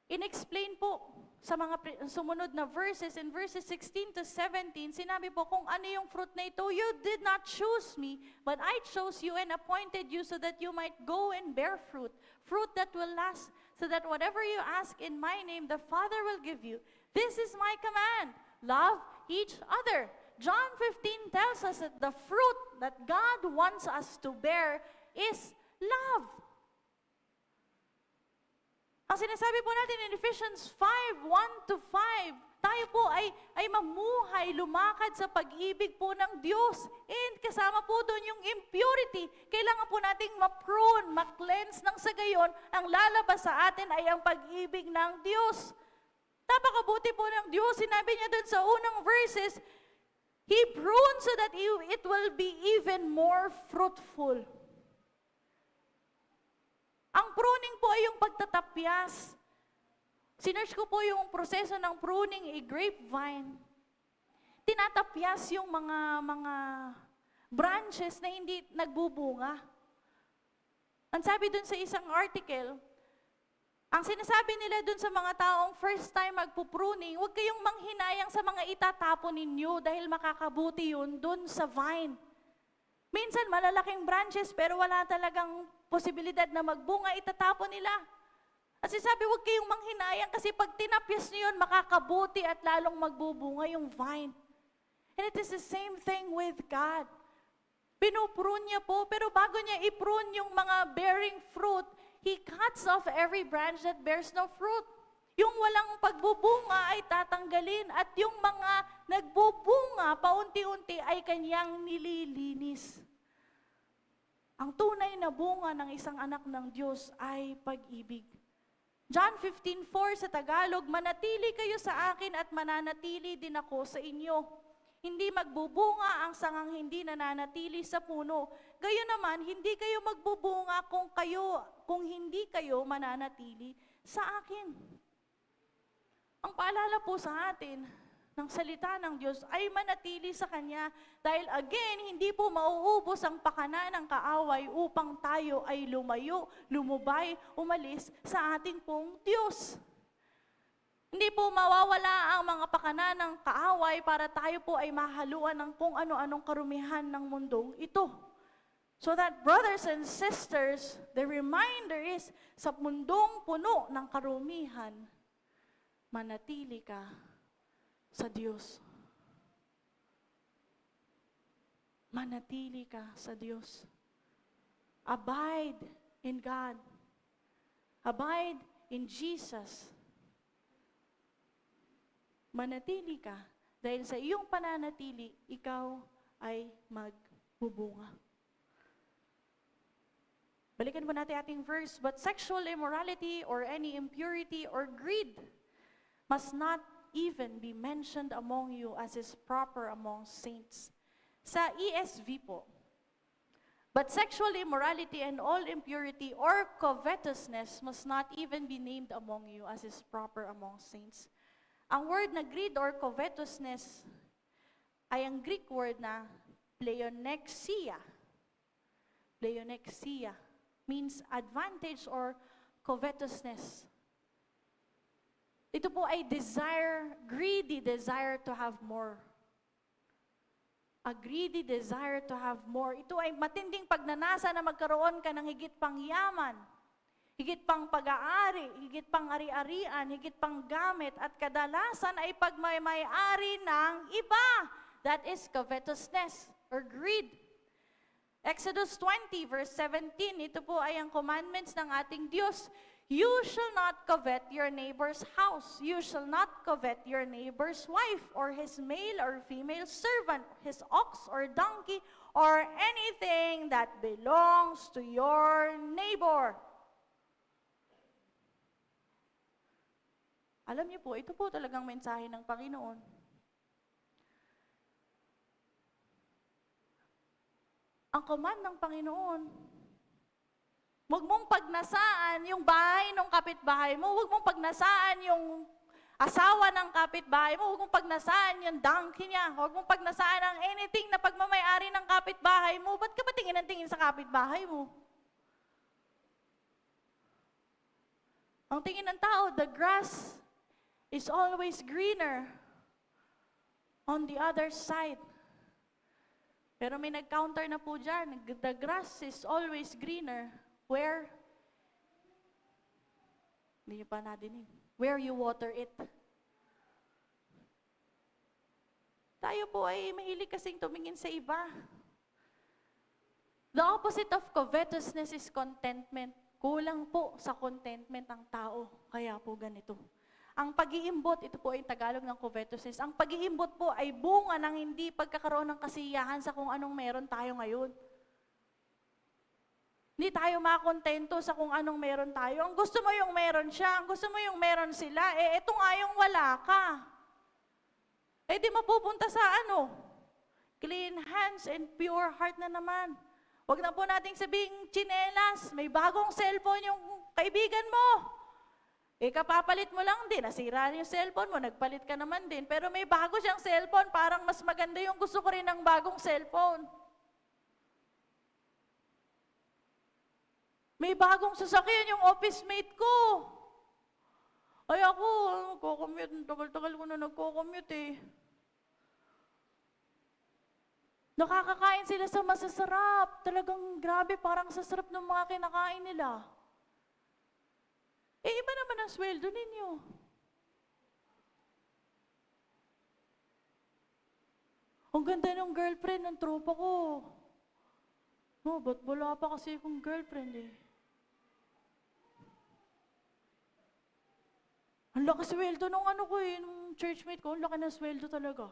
in-explain po sa mga sumunod na verses, in verses 16-17, sinabi po kung ano yung fruit na ito, you did not choose me, but I chose you and appointed you so that you might go and bear fruit, fruit that will last, so that whatever you ask in my name, the Father will give you. This is my command, love each other. John 15 tells us that the fruit that God wants us to bear is love. Ang sinasabi po natin in Ephesians 5:1-5, tayo po ay mamuhay, lumakad sa pag-ibig po ng Diyos. And kasama po doon yung impurity. Kailangan po nating ma-prune, ma-cleanse ng sa gayon. Ang lalabas sa atin ay ang pag-ibig ng Diyos. Napakabuti po ng Diyos. Sinabi niya doon sa unang verses, He prunes so that it will be even more fruitful. Ang pruning po ay yung pagtatapyas. Sinearch ko po yung proseso ng pruning a grapevine. Tinatapyas yung mga branches na hindi nagbubunga. Ang sabi dun sa isang article, ang sinasabi nila dun sa mga taong first time magpupruning, huwag kayong manghinayang sa mga itatapon ninyo dahil makakabuti yun dun sa vine. Minsan malalaking branches pero wala talagang posibilidad na magbunga, itatapon nila. At sabi, huwag kayong manghinayang kasi pag tinapyas niyo yun, makakabuti at lalong magbubunga yung vine. And it is the same thing with God. Pinuprune niya po, pero bago niya i-prune yung mga bearing fruit, He cuts off every branch that bears no fruit. Yung walang pagbubunga ay tatanggalin at yung mga nagbubunga paunti-unti ay kanyang nililinis. Ang tunay na bunga ng isang anak ng Diyos ay pag-ibig. John 15:4 sa Tagalog, manatili kayo sa akin at mananatili din ako sa inyo. Hindi magbubunga ang sangang hindi nananatili sa puno. Gayon naman, hindi kayo magbubunga kung hindi kayo mananatili sa akin. Ang paalala po sa atin ng salita ng Diyos ay manatili sa Kanya. Dahil again, hindi po mauubos ang pakana ng kaaway upang tayo ay lumayo, lumubay, umalis sa ating pong Diyos. Hindi po mawawala ang mga pakana ng kaaway para tayo po ay mahaluan ng kung ano-anong karumihan ng mundong ito. So that, brothers and sisters, the reminder is, sa mundong puno ng karumihan, manatili ka sa Diyos. Manatili ka sa Diyos. Abide in God. Abide in Jesus. Manatili ka dahil sa iyong pananatili, ikaw ay magbubunga. Balikan po natin ating verse, but sexual immorality or any impurity or greed must not even be mentioned among you as is proper among saints. Sa ESV po, but sexual immorality and all impurity or covetousness must not even be named among you as is proper among saints. Ang word na greed or covetousness ay ang Greek word na pleonexia. Pleonexia means advantage or covetousness. Ito po ay desire, greedy desire to have more. A greedy desire to have more. Ito ay matinding pagnanasa na magkaroon ka ng higit pang yaman, higit pang pag-aari, higit pang ari-arian, higit pang gamit, at kadalasan ay pagmay-ari ng iba. That is covetousness or greed. Exodus 20 verse 17, ito po ay ang commandments ng ating Diyos. You shall not covet your neighbor's house. You shall not covet your neighbor's wife, or his male or female servant, his ox or donkey, or anything that belongs to your neighbor. Alam niyo po, ito po talagang mensahe ng Panginoon. Ang command ng Panginoon, huwag mong pagnasaan yung bahay ng kapitbahay mo, huwag mong pagnasaan yung asawa ng kapitbahay mo, huwag mong pagnasaan yung donkey niya, huwag mong pagnasaan ang anything na pagmamayari ng kapitbahay mo. Ba't ka ba tingin ng tingin sa kapitbahay mo? Ang tingin ng tao, the grass is always greener on the other side. Pero may nag-counter na po dyan, the grass is always greener where? Hindi nyo pa nadinig. Where you water it. Tayo po ay mahilig kasing tumingin sa iba. The opposite of covetousness is contentment. Kulang po sa contentment ang tao. Kaya po ganito. Ang pag-iimbot, ito po ay Tagalog ng covetousness. Ang pag-iimbot po ay bunga ng hindi pagkakaroon ng kasiyahan sa kung anong meron tayo ngayon. Hindi tayo makontento sa kung anong meron tayo. Ang gusto mo yung meron siya, ang gusto mo yung meron sila, ito nga yung wala ka. Di mapupunta sa clean hands and pure heart na naman. Huwag na po nating sabing tsinelas, may bagong cellphone yung kaibigan mo. Kapapalit mo lang din, nasira yung cellphone mo, nagpalit ka naman din, pero may bago siyang cellphone, parang mas maganda yung gusto ko rin ng bagong cellphone. May bagong sasakyan yung office mate ko. Ay ako, nagko-commute, tagal-tagal ko na nagko-commute Nakakakain sila sa masasarap. Talagang grabe, parang sasarap ng mga kinakain nila. Iba naman ang sweldo ninyo. Ang ganda ng girlfriend ng tropa ko. Ba't wala pa kasi akong girlfriend Ang laki sweldo nung nung churchmate ko, ang laki ng sweldo talaga.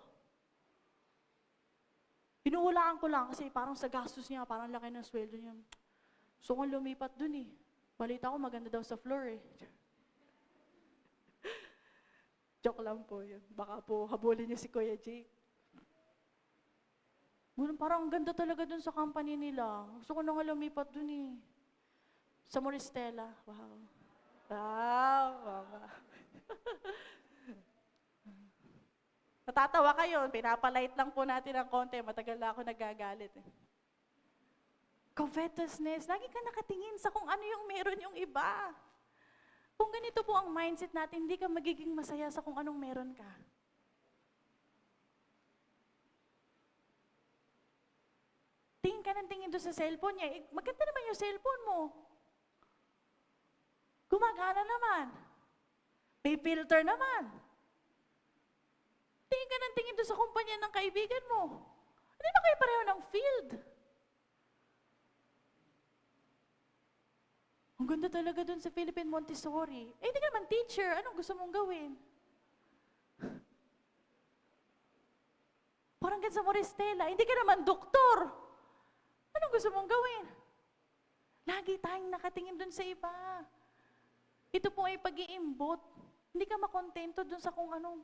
Pinuhulaan ko lang kasi parang sa gastos niya, parang laki ng sweldo niya. So kung lumipat dun balita ko maganda daw sa floor Joke lang po yun. Baka po habulin niyo si Kuya Jake. Parang ang ganda talaga dun sa company nila. Gusto ko na nga lumipat dun Sa Moristela. Wow. Wow, mama. Natatawa kayo. Pinapalight lang po natin ng konti. Matagal na ako nagagalit Covetousness. Lagi ka nakatingin sa kung ano yung meron yung iba. Kung ganito po ang mindset natin, hindi ka magiging masaya sa kung anong meron ka. Tingin ka ng tingin doon sa cellphone niya, maganda naman yung cellphone mo. Gumagana naman. May filter naman. Tingin ka ng tingin doon sa kumpanya ng kaibigan mo. Hindi ba kayo pareho ng field? Ang ganda talaga doon sa Philippine Montessori. Hindi ka naman teacher, anong gusto mong gawin? Parang ganyan sa Moristela, hindi ka naman doktor. Anong gusto mong gawin? Lagi tayong nakatingin doon sa iba. Ito po ay pag-iimbot. Hindi ka makontento doon sa kung anong.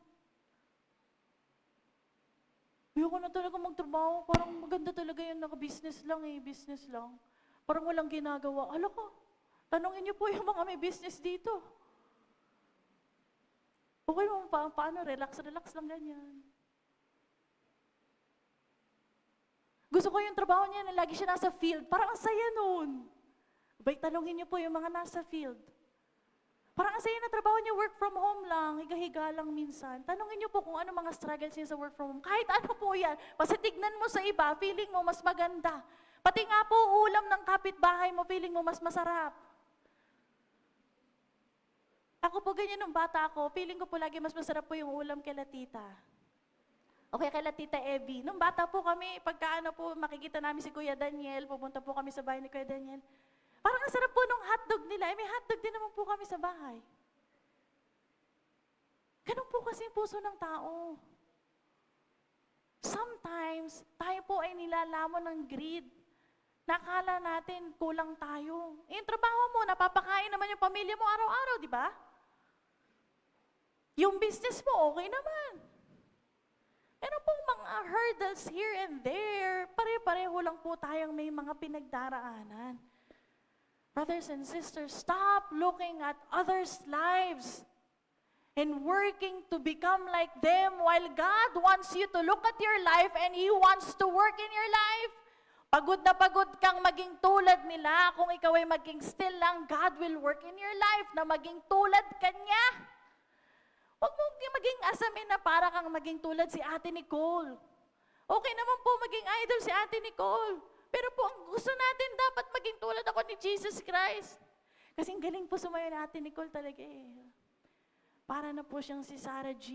Ayoko na talaga magtrabaho. Parang maganda talaga yun, naka-business lang business lang. Parang walang ginagawa. Hala ka, tanongin niyo po yung mga may business dito. Okay mo paano? Relax lang ganyan. Gusto ko yung trabaho niya na lagi siya nasa field. Parang ang saya nun. Abay, tanongin niyo po yung mga nasa field. Parang ang saya na trabaho niya, work from home lang, higa-higa lang minsan. Tanongin niyo po kung ano mga struggles niya sa work from home. Kahit ano po yan. Basta tignan mo sa iba, feeling mo mas maganda. Pati nga po, ulam ng kapitbahay mo, feeling mo mas masarap. Ako po ganyan nung bata ako, feeling ko po lagi mas masarap po yung ulam kay tita. Okay, kay Tita Evie. Nung bata po kami, pagka po, makikita namin si Kuya Daniel, pupunta po kami sa bahay ni Kuya Daniel. Parang ang sarap po nung hotdog nila. May hotdog din naman po kami sa bahay. Ganun po kasi yung puso ng tao. Sometimes, tayo po ay nilalamon ng greed. Nakala natin kulang tayo. Yung trabaho mo, napapakain naman yung pamilya mo araw-araw, di ba? Yung business mo, okay naman. Meron pong mga hurdles here and there. Pare-pareho lang po tayong may mga pinagdaraanan. Brothers and sisters, stop looking at others' lives and working to become like them while God wants you to look at your life and He wants to work in your life. Pagod na pagod kang maging tulad nila. Kung ikaw ay maging still lang, God will work in your life na maging tulad Kanya. Huwag mo maging asamin na para kang maging tulad si Ate Nicole. Okay naman po maging idol si Ate Nicole. Pero po, ang gusto natin dapat maging tulad ako ni Jesus Christ. Kasi ang galing po sumayo ni Ate Nicole talaga eh. Para na po siyang si Sarah G.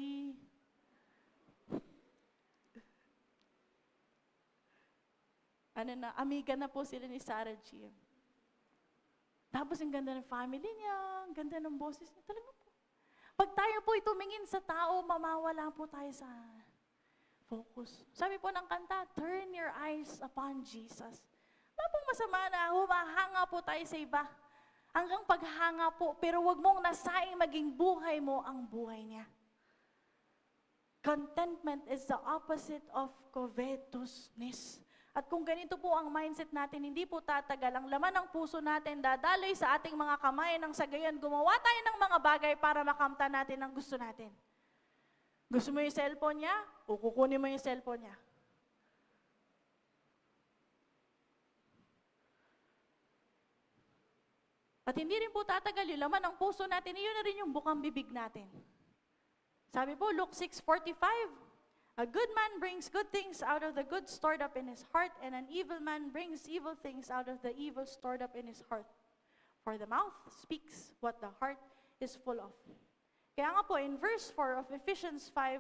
Amiga na po sila ni Sarah G. Tapos ang ganda ng family niya, ang ganda ng boses niya. Talaga po. Pag tayo po tumingin sa tao, mamawala po tayo sa focus. Sabi po ng kanta, turn your eyes upon Jesus. Wala pong masama na humahanga po tayo sa iba. Hanggang paghanga po, pero wag mong nasaing maging buhay mo ang buhay niya. Contentment is the opposite of covetousness. At kung ganito po ang mindset natin, hindi po tatagal. Ang laman ng puso natin dadaloy sa ating mga kamay nang sa gayon gumawa tayo ng mga bagay para makamta natin ang gusto natin. Gusto mo yung cellphone niya? O kukunin mo yung cellphone niya. At hindi rin po tatagal yung laman ng puso natin, iyon na rin yung bukang bibig natin. Sabi po, Luke 6:45, a good man brings good things out of the good stored up in his heart, and an evil man brings evil things out of the evil stored up in his heart. For the mouth speaks what the heart is full of. Kaya nga po, in verse 4 of Ephesians 5,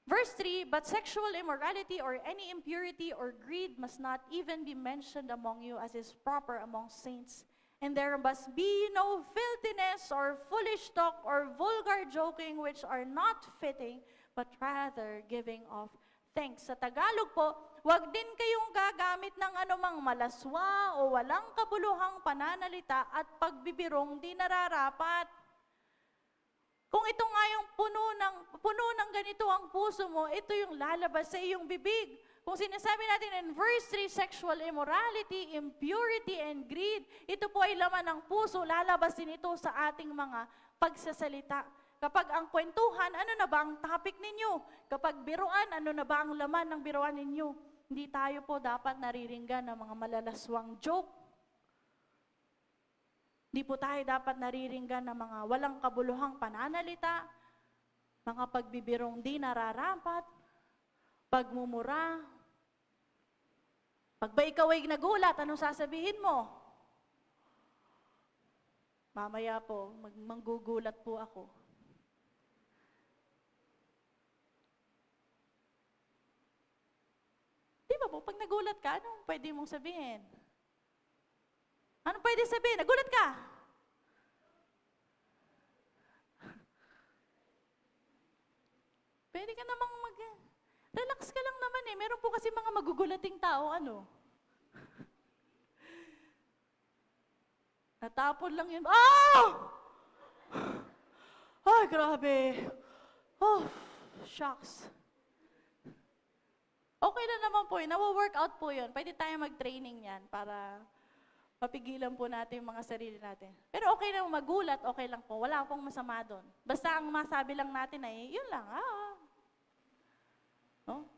verse 3, but sexual immorality or any impurity or greed must not even be mentioned among you as is proper among saints. And there must be no filthiness or foolish talk or vulgar joking which are not fitting, but rather giving of thanks. Sa Tagalog po, huwag din kayong gagamit ng anumang malaswa o walang kabuluhang pananalita at pagbibirong di nararapat. Kung ito nga yung puno ng ganito ang puso mo, ito yung lalabas sa iyong bibig. Kung sinasabi natin in verse 3, sexual immorality, impurity, and greed, ito po ay laman ng puso, lalabas din ito sa ating mga pagsasalita. Kapag ang kwentuhan, ano na ba ang topic ninyo? Kapag biruan, ano na ba ang laman ng biruan ninyo? Hindi tayo po dapat nariringgan ng mga malalaswang joke. Hindi po tayo dapat nariringgan ng mga walang kabuluhang pananalita, mga pagbibirong di nararapat, pagmumura. Pag ba ikaw ay nagulat, anong sasabihin mo? Mamaya po, manggugulat po ako. Di ba po, pag nagulat ka, anong pwede mong sabihin? Anong pwede sabihin? Nagulat ka! Pwede ka namang relax ka lang naman eh. Meron po kasi mga magugulating tao, ano? Natapon lang yun. Oh! Ay, grabe. Oh, shucks. Okay na naman po yun. Nawa-workout po yun. Pwede tayo mag-training yan para mapigilan po natin yung mga sarili natin. Pero okay lang magulat, okay lang po. Wala pong masama doon. Basta ang masabi lang natin ay, yun lang, no?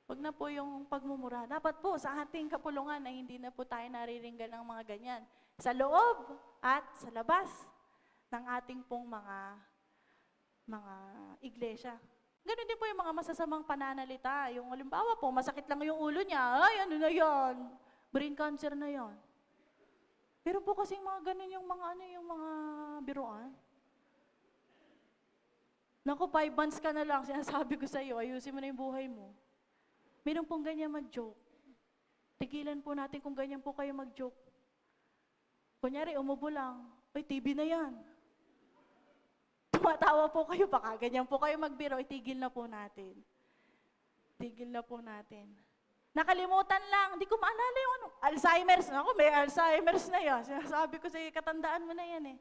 Huwag na po yung pagmumura. Dapat po sa ating kapulungan ay hindi na po tayo nariringgan ng mga ganyan. Sa loob at sa labas ng ating pong mga iglesia. Ganun din po yung mga masasamang pananalita. Yung halimbawa po, masakit lang yung ulo niya. Ay, ano na yan? Brain cancer na yan. Pero po kasing mga ganun yung mga biruan. Naku, 5 months ka na lang, sinasabi ko sa iyo, ayusin mo na yung buhay mo. Meron pong ganyan mag-joke. Tigilan po natin kung ganyan po kayo mag-joke. Kunyari, umubo lang, ay, TV na yan. Tumatawa po kayo, baka ganyan po kayo magbiro, itigil na po natin. Tigil na po natin. Nakalimutan lang, hindi ko maalala yung Alzheimer's. Ako, may Alzheimer's na yan. Sinasabi ko sa iyo, katandaan mo na yan eh.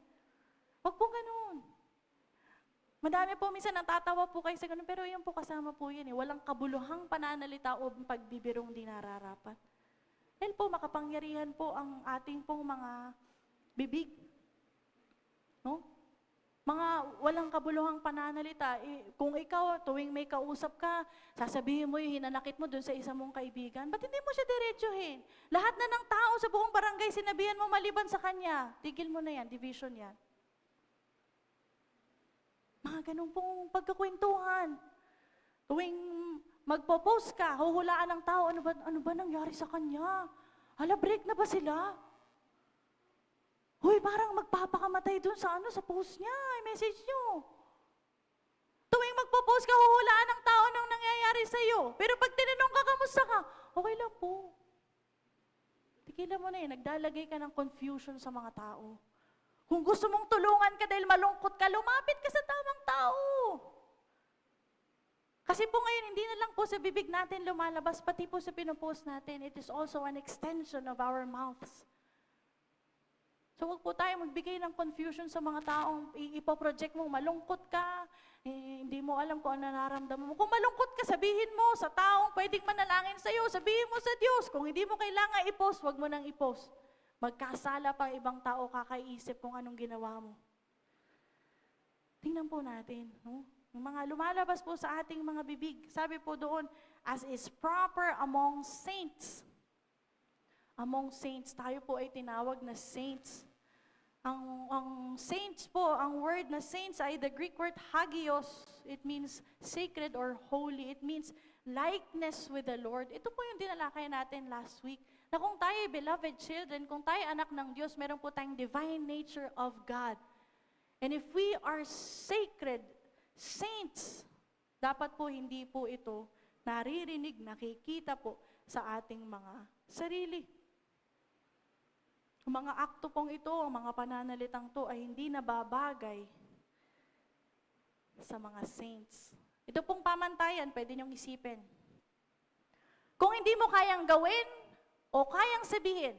Huwag po ganun. Madami po minsan natatawa po kayo sa ganun, pero yun po kasama po yun eh. Walang kabuluhang pananalita o pagbibirong di nararapat. Dahil po makapangyarihan po ang ating pong mga bibig. No? Mga walang kabuluhang pananalita, kung ikaw tuwing may kausap ka, sasabihin mo yung hinanakit mo dun sa isa mong kaibigan, ba't hindi mo siya diretsuhin? Lahat na ng tao sa buong barangay sinabihan mo maliban sa kanya. Tigil mo na yan, division yan. Mga ganun pong pagkakwentuhan. Tuwing magpo-post ka, huhulaan ng tao, ano ba nangyari sa kanya? Hala, break na ba sila? Hoy, parang magpapakamatay dun sa post niya, i-message nyo. Tuwing magpo-post ka, huhulaan ng tao nang nangyayari sa'yo. Pero pag tinanong ka, kamusta ka? Okay lang po. Tigilan mo na yun, nagdalagay ka ng confusion sa mga tao. Kung gusto mong tulungan ka dahil malungkot ka, lumapit ka sa tamang tao. Kasi po ngayon, hindi na lang po sa bibig natin lumalabas, pati po sa pinopost natin, it is also an extension of our mouths. So huwag po tayo magbigay ng confusion sa mga taong ipoproject mo, malungkot ka, hindi mo alam kung ano nararamdaman mo. Kung malungkot ka, sabihin mo sa taong pwedeng manalangin sa'yo, sabihin mo sa Diyos. Kung hindi mo kailangan i-post, huwag mo nang i-post. Magkasala pa ibang tao kakaisip kung anong ginawa mo. Tingnan po natin, no? Yung mga lumalabas po sa ating mga bibig. Sabi po doon, as is proper among saints. Among saints, tayo po ay tinawag na saints. Ang saints po, ang word na saints ay the Greek word hagios. It means sacred or holy. It means likeness with the Lord. Ito po yung dinalakay natin last week. Na kung tayo beloved children, kung tayo anak ng Diyos, meron po tayong divine nature of God. And if we are sacred saints, dapat po hindi po ito naririnig, nakikita po sa ating mga sarili. Ang mga akto pong ito, ang mga pananalitang to ay hindi nababagay sa mga saints. Ito pong pamantayan, pwede niyong isipin. Kung hindi mo kayang gawin, o kayang sabihin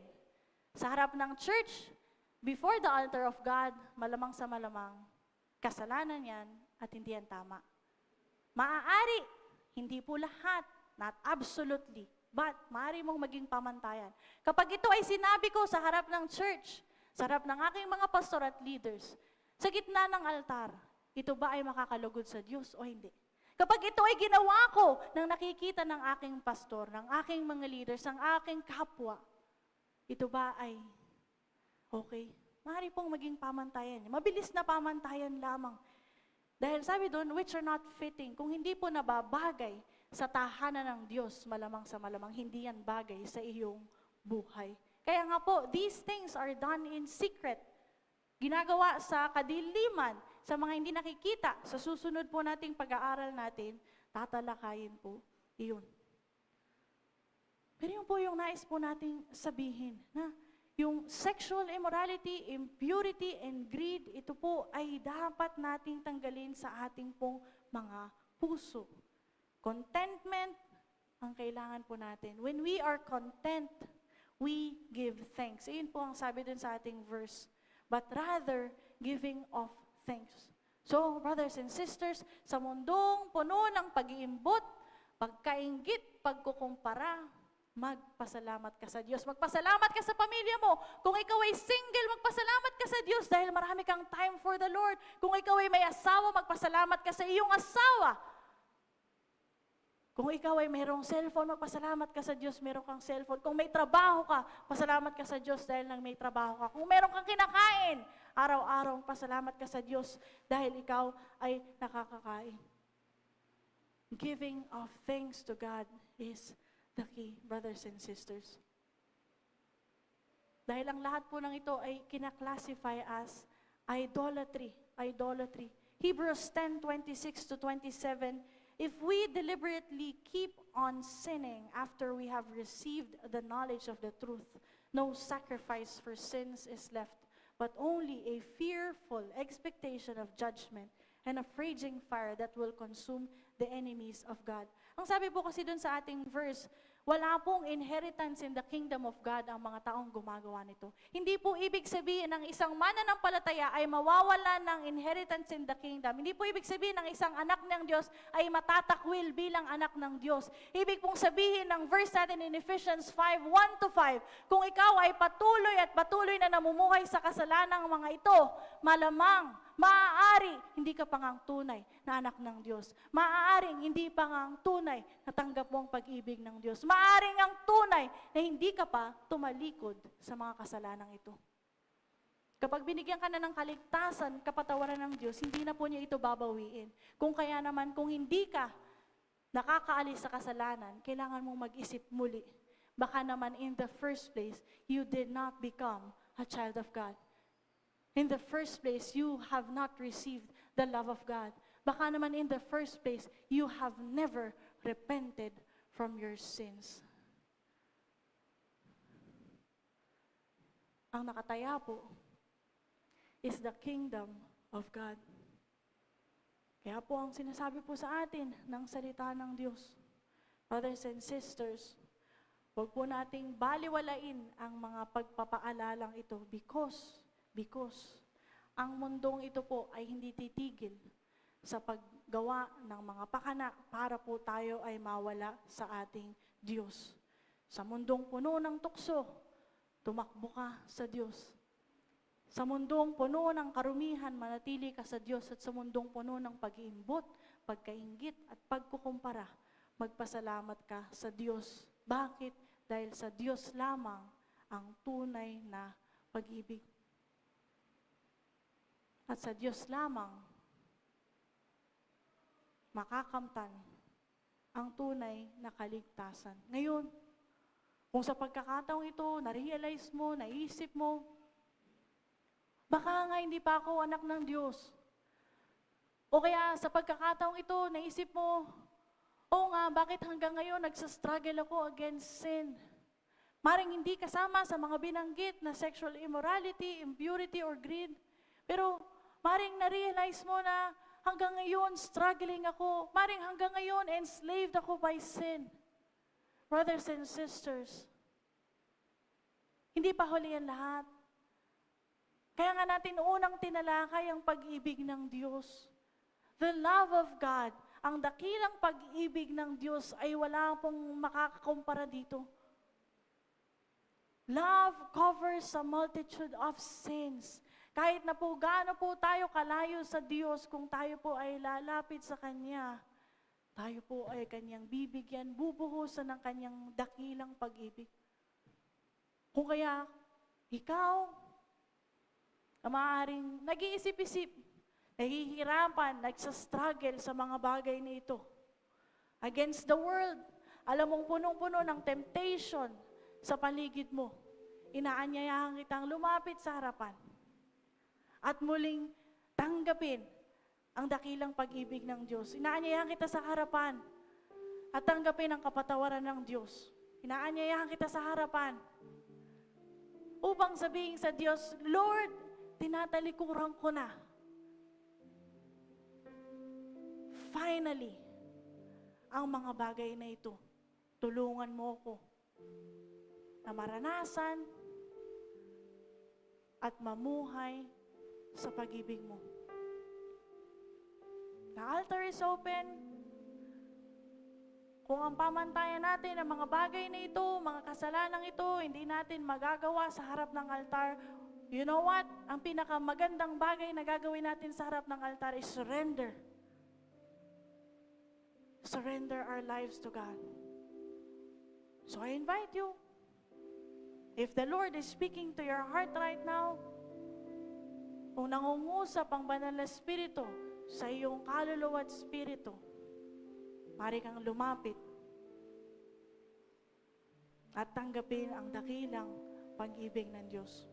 sa harap ng church, before the altar of God, malamang sa malamang, kasalanan yan at hindi yan tama. Maaari, hindi po lahat, not absolutely, but maaari mong maging pamantayan. Kapag ito ay sinabi ko sa harap ng church, sa harap ng aking mga pastor at leaders, sa gitna ng altar, ito ba ay makakalugod sa Diyos o hindi? Kapag ito ay ginawa ko nang nakikita ng aking pastor, ng aking mga leaders, ng aking kapwa, ito ba ay okay? Maaari pong maging pamantayan. Mabilis na pamantayan lamang. Dahil sabi doon, which are not fitting. Kung hindi po nababagay sa tahanan ng Diyos, malamang sa malamang, hindi yan bagay sa iyong buhay. Kaya nga po, these things are done in secret. Ginagawa sa kadiliman, sa mga hindi nakikita. Sa susunod po nating pag-aaral natin, tatalakayin po iyon. Pero yun po yung nais po nating sabihin, na yung sexual immorality, impurity, and greed, ito po ay dapat nating tanggalin sa ating pong mga puso. Contentment ang kailangan po natin. When we are content, we give thanks. Iyon po ang sabi dun sa ating verse. But rather, giving of thanks. So, brothers and sisters, sa mundong puno ng pag-iimbot, pagkainggit, pagkukumpara, magpasalamat ka sa Diyos. Magpasalamat ka sa pamilya mo. Kung ikaw ay single, magpasalamat ka sa Diyos dahil marami kang time for the Lord. Kung ikaw ay may asawa, magpasalamat ka sa iyong asawa. Kung ikaw ay mayroong cellphone, magpasalamat ka sa Diyos, mayroong kang cellphone. Kung may trabaho ka, pasalamat ka sa Diyos dahil nang may trabaho ka. Kung mayroong kang kinakain, araw-araw, pasalamat ka sa Diyos dahil ikaw ay nakakakain. Giving of thanks to God is the key, brothers and sisters. Dahil ang lahat po ng ito ay kinaklasify as idolatry. Idolatry. Hebrews 10:26-27, if we deliberately keep on sinning after we have received the knowledge of the truth, no sacrifice for sins is left, but only a fearful expectation of judgment and of raging fire that will consume the enemies of God. Ang sabi po kasi dun sa ating verse, wala pong inheritance in the kingdom of God ang mga taong gumagawa nito. Hindi po ibig sabihin ng isang mananampalataya ay mawawala ng inheritance in the kingdom. Hindi po ibig sabihin ng isang anak ng Diyos ay matatakwil bilang anak ng Diyos. Ibig pong sabihin ng verse natin in Ephesians 5:1-5, kung ikaw ay patuloy na namumuhay sa kasalanang mga ito, malamang, maaari, hindi ka pangang tunay na anak ng Diyos. Maaaring hindi pangang tunay na tanggap mo ang pag-ibig ng Diyos. Maaaring ang tunay na hindi ka pa tumalikod sa mga kasalanang ito. Kapag binigyan ka na ng kaligtasan, kapatawaran ng Diyos, hindi na po niya ito babawiin. Kung kaya naman, kung hindi ka nakakaalis sa kasalanan, kailangan mong mag-isip muli. Baka naman in the first place, you did not become a child of God. In the first place, you have not received the love of God. Baka naman in the first place, you have never repented from your sins. Ang nakataya po is the kingdom of God. Kaya po ang sinasabi po sa atin ng salita ng Diyos, brothers and sisters, huwag po nating baliwalain ang mga pagpapaalalang ito because ang mundong ito po ay hindi titigil sa paggawa ng mga pakana para po tayo ay mawala sa ating Diyos. Sa mundong puno ng tukso, tumakbo ka sa Diyos. Sa mundong puno ng karumihan, manatili ka sa Diyos. At sa mundong puno ng pag-iimbot, pagkainggit at pagkukumpara, magpasalamat ka sa Diyos. Bakit? Dahil sa Diyos lamang ang tunay na pag-ibig. At sa Diyos lamang makakamtan ang tunay na kaligtasan. Ngayon, kung sa pagkakataong ito, na-realize mo, naisip mo, baka nga hindi pa ako anak ng Diyos. O kaya sa pagkakataong ito, naisip mo, oo nga, bakit hanggang ngayon nagsastruggle ako against sin? Maring hindi kasama sa mga binanggit na sexual immorality, impurity, or greed. Pero maring na-realize mo na hanggang ngayon struggling ako. Maring hanggang ngayon enslaved ako by sin. Brothers and sisters, hindi pa huli yan lahat. Kaya nga natin unang tinalakay ang pag-ibig ng Diyos. The love of God, ang dakilang pag-ibig ng Diyos ay wala pong makakakumpara dito. Love covers a multitude of sins. Kahit na po gaano po tayo kalayo sa Diyos, kung tayo po ay lalapit sa Kanya, tayo po ay Kanyang bibigyan, bubuhusan ng Kanyang dakilang pag-ibig. Kung kaya, ikaw, na maaaring nag-iisip-isip, nahihirapan, nagsastruggle sa mga bagay na ito. Against the world, alam mong punong-puno ng temptation sa paligid mo. Inaanyayahan kitang lumapit sa harapan at muling tanggapin ang dakilang pag-ibig ng Diyos. Inaanyayahan kita sa harapan at tanggapin ang kapatawaran ng Diyos. Inaanyayahan kita sa harapan upang sabihin sa Diyos, Lord, tinatalikuran ko na. Finally, ang mga bagay na ito, tulungan mo ko na maranasan at mamuhay sa pag-ibig mo. The altar is open. Kung ang pamantayan natin ang mga bagay na ito, mga kasalanang ito, hindi natin magagawa sa harap ng altar, you know what? Ang pinakamagandang bagay na gagawin natin sa harap ng altar is surrender. Surrender our lives to God. So I invite you, if the Lord is speaking to your heart right now, kung nangungusap ang banal na Espiritu sa iyong kaluluwa at Espiritu, maaari kang lumapit at tanggapin ang dakilang pag-ibig ng Diyos.